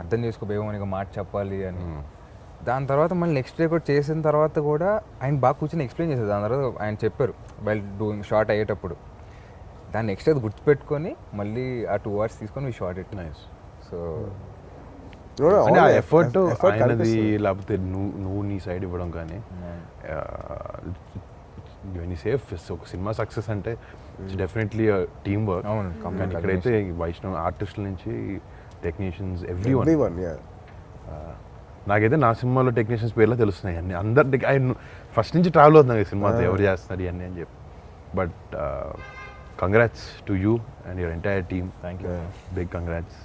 అర్థం చేసుకోబోయేమో నీకు మాట చెప్పాలి అని. దాని తర్వాత మళ్ళీ నెక్స్ట్ డే కూడా చేసిన తర్వాత కూడా ఆయన బాగా కూర్చొని ఎక్స్ప్లెయిన్ చేశారు. దాని తర్వాత ఆయన చెప్పారు వైల్ డూయింగ్ షార్ట్ అయ్యేటప్పుడు దాన్ని నెక్స్ట్ అది గుర్తుపెట్టుకొని మళ్ళీ ఆ 2 hours తీసుకొని short it nice. So effort ఆయనది లేకపోతే నువ్వు నీ సైడ్ ఇవ్వడం కానీ సేఫ్ ఒక సినిమా సక్సెస్ అంటే డెఫినెట్లీ టీమ్ వర్క్. కానీ ఇక్కడైతే వైష్ణవ్ ఆర్టిస్టుల నుంచి టెక్నీషియన్స్ ఎవ్రీవన్. నాకైతే నా సినిమాలో టెక్నీషియన్స్ పేర్లో తెలుస్తున్నాయి అన్ని అందరు. ఫస్ట్ నుంచి ట్రావెల్ అవుతున్నాయి సినిమాతో ఎవరు చేస్తున్నారు ఇవన్నీ అని చెప్పి. But congrats to you and your entire team. Thank you, big congrats.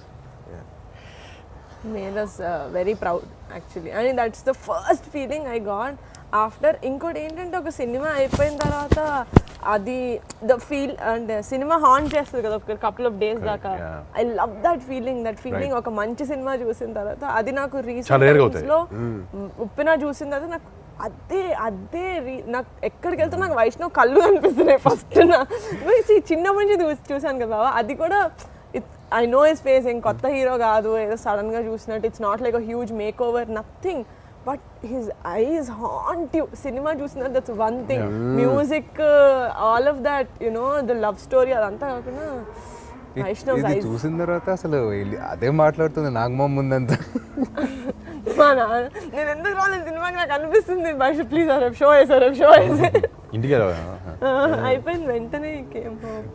made us very proud actually. I mean that's the first feeling I got after. ఇంకోటి ఏంటంటే ఒక సినిమా అయిపోయిన తర్వాత అది ద ఫీల్ అండ్ సినిమా హాన్ చేస్తుంది కదా ఒక couple of days దాకా. ఐ లవ్ దట్ ఫీలింగ్ ఒక మంచి సినిమా చూసిన తర్వాత. అది నాకు రీసెంట్ లో ఉప్పిన చూసిన తర్వాత నాకు అదే నాకు ఎక్కడికి వెళ్తే నాకు వైష్ణవ్ కళ్ళు కనిపిస్తున్నాయి ఫస్ట్. చిన్నప్పటి నుంచి చూసాను కదా బాబా. అది కూడా I know his face, ఏం కొత్త హీరో కాదు, ఏదో సడన్గా చూసినట్టు. It's not like a huge makeover, nothing. But his eyes haunt you. సినిమా చూసినట్టు that's one thing. Music, all of that, you know the love story అదంతా కాకుండా వైష్ణవ్ ఇది చూసిన తర్వాత అసలు అదే మాట్లాడుతుంది నాగమ్మ ముందంతా. మా నాన్న నేను ఎందుకు రాలేదు సినిమాకి నాకు అనిపిస్తుంది వైష్ణవ్ ప్లీజ్ రేపు షో వేసా ఇంటికి అయిపోయింది వెంటనే came home.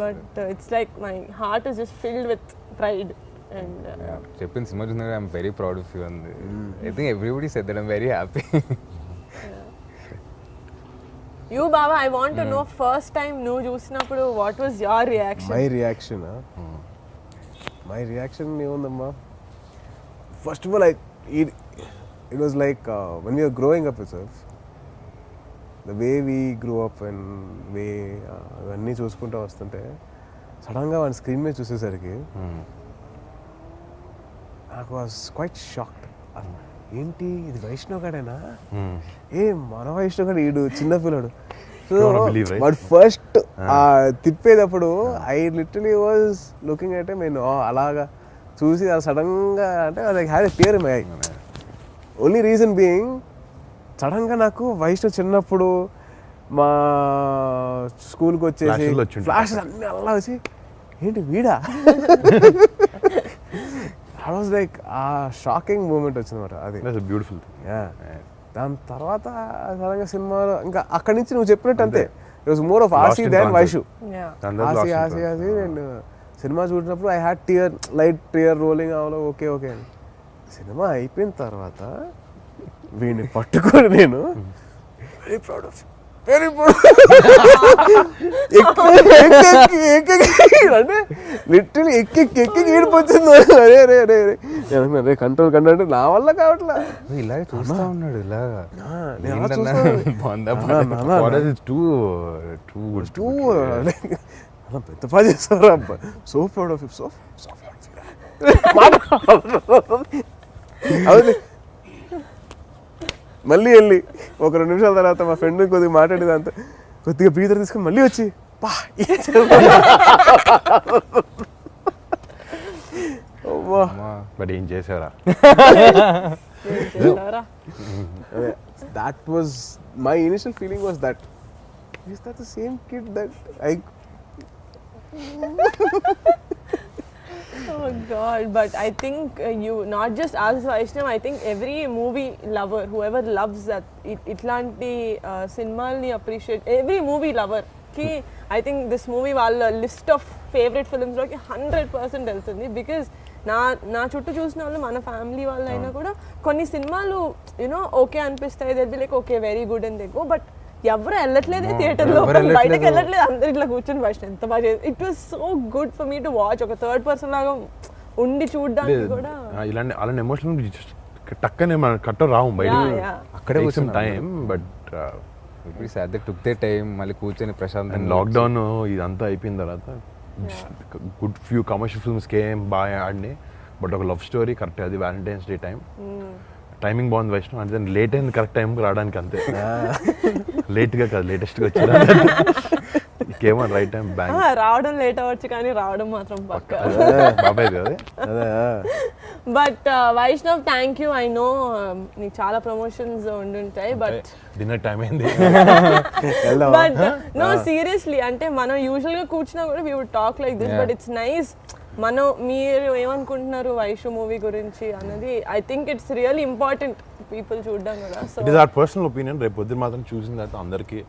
But it's like my heart is just filled with pride. And చెప్పిన సినిమా చూసిన I'm very proud of you అంది. I think everybody said that I'm very happy. You బాబా I want to know first time నువ్వు చూసినప్పుడు what was your reaction? My reaction ఏముందమ్మా, first of all it was like when we were growing up itself, the way we grew up and way అవన్నీ చూసుకుంటూ వస్తుంటే సడన్గా వాడిని screen మీద చూసేసరికి నాకు వాజ్ క్వైట్ షాక్డ్. ఏంటి ఇది వైష్ణవ్ గడేనా? మన వైష్ణవ్ గడ ఈడు చిన్న పిల్లడు. సో వాడు ఫస్ట్ తిప్పేటప్పుడు I literally was looking at నేను అలాగా చూసి అది సడన్గా అంటే like had a tear in my eye. Only reason being సడన్గా నాకు వైష్ణవ్ చిన్నప్పుడు మా స్కూల్కి వచ్చేసి ఫ్లాషెస్ అన్నీ అలా వచ్చి ఏంటి వీడా ఐ వాజ్ లైక్ ఆ షాకింగ్ మూమెంట్ వచ్చిందన్నమాట. అది బ్యూటిఫుల్. దాని తర్వాత సడన్గా సినిమాలో ఇంకా అక్కడి నుంచి నువ్వు చెప్పినట్టు అంతే it was more of Aasi than Vaishu. Aasi and cinema చూసినప్పుడు I had tear light tear rolling అవలో ఓకే అని. సినిమా అయిపోయిన తర్వాత వీడిని పట్టుకొని నేను very proud of very proud అంటే లిటరలీ ఎక్కి ఏడిపోతుంది. అరే అరే అరే అరే అరే కంట్రోల్ అంటే నా వల్ల కావట్లా. ఇలాగే చూస్తా ఉన్నాడు ఇలాగా పెద్ద పని చేస్తారా అబ్బా. సో ప్రౌడ్ ఆఫ్ సో అవును. మళ్ళీ వెళ్ళి ఒక 2 నిమిషాల తర్వాత మా ఫ్రెండ్ కొద్దిగా మాట్లాడేదంతా కొద్దిగా బీదర్ తీసుకొని మళ్ళీ వచ్చి బట్ ఏం చేసారా? That was my initial feeling was that is that the same kid that I Oh God, but I think you not just as Vaishnav, I think every movie lover, whoever loves that, itlanti cinema appreciate every movie lover ki I think this movie వాళ్ళ list of favorite films లోకి 100% వెళ్తుంది. Because నా చుట్టూ చూసిన వాళ్ళు మన family వాళ్ళు అయినా కూడా కొన్ని సినిమాలు యూనో ఓకే అనిపిస్తాయి, they will be like okay very good and they go. But ఎవరు వెళ్ళట్లేదే థియేటర్లో, బయటకు వెళ్ళట్లేదు, అందరు ఇట్లా కూర్చొని వైష్ణవ్ ఎంత బాగా చేసి. It was so good for me to watch. ఒక థర్డ్ పర్సన్ లాగా ఉండి చూడడానికి కూడా ఇలాంటి అలాంటి ఎమోషనల్ టక్కనే మన కట్ట రావు బయట, అక్కడే కూర్చొని time. But took they time మళ్ళీ కూర్చొని ప్రశాంతంగా. లాక్డౌన్ ఇదంతా అయిపోయిన తర్వాత గుడ్ ఫ్యూ కమర్షియల్ ఫిల్మ్స్కి ఏం బాగా ఆడినాయి. బట్ ఒక లవ్ స్టోరీ కరెక్ట్, అది వ్యాలంటైన్స్ డే టైమింగ్ బాగుంది వైష్ణవ్. అంటే లేట్ అయింది కరెక్ట్ టైంకి రావడానికి, అంతే. లేట్గా కాదు, లేటెస్ట్గా వచ్చింది. ఇంకేమో రైట్ టైం బ్యాంక్ రావడం లేట్ అవ్వచ్చు కానీ రావడం మాత్రం పక్కా. బాబాయ్ కదా. But Vaishnav thank you. I know నీకు చాలా ప్రమోషన్స్ ఉండుంటాయి, బట్ డిన్నర్ టైం అయింది. బట్ నో సీరియస్లీ, అంటే మనం యూజువల్గా కూర్చున్నా కూడా we would talk like this, but it's nice. మీరు ఏమనుకుంటున్నారు వైషు మూవీ గురించి అన్నది I think it's really important people చూడడం కూడా. So it is our personal opinion. రేపు పొద్దున మాత్రం చూసిన తర్వాత అందరికీ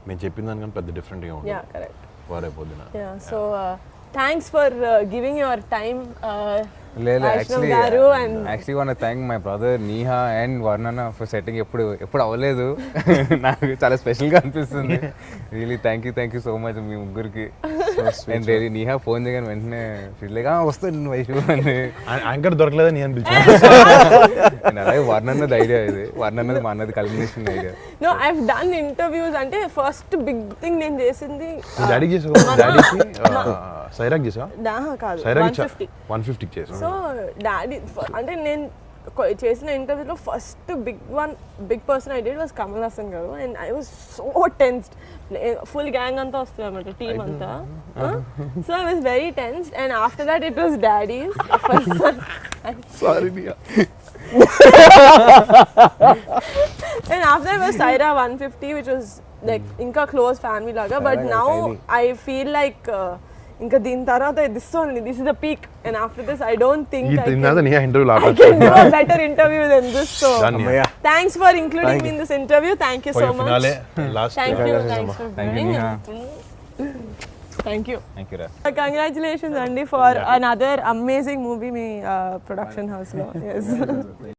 మేము చెప్పిన దానికన్నా పెద్ద డిఫరెంట్గా ఉంటుంది రేపు పొద్దున. So thanks for giving your time. Actually want to thank my brother Neeha and Varnana for setting. ఎప్పుడు అవ్వలేదు, నాకు చాలా స్పెషల్గా అనిపిస్తుంది. Really thank you so much మీ ముగ్గురికి. అండ్ రియలీ నీహా ఫోన్ చేయగానే వెంటనే ఫీల్ వస్తుంది వైషు అని. యాంకర్ దొరకలేదని నేను పిలిచాను. అలాగే వర్ణన్నది ఐడియా, ఇది వర్ణన్నది మా అన్నది culmination idea. No I have done interviews. అంటే ఫస్ట్ బిగ్ థింగ్ నేను చేసింది డాడీకి చేసా, డాడీకి సైరాక్ చేసా కాదు, 150 చేసా. సో డాడీ అంటే నేను చేసిన ఇంటర్వ్యూలో first big person I did was Kamal Haasan garu. And I was so tensed. Full gang అంతా వస్తుంది అన్నమాట, టీమ్ అంతా. So I was very tensed. And after that it was daddy's. And after that was Saira 150, which was like inka close family laga. But now I feel like ఇంకా దీని తర్వాత this only this is the peak and after this I don't think ఈ తిన్నదా నీ interview I లాపా can do a better interview than this. So, అమ్మయ్య thanks for including me in this interview. Thank you so much. Finale last Thank you. Thanks for Thank you, being Neha. Thank you. Thank you రా Congratulations, Andy, for another amazing movie me production house lo. Yes.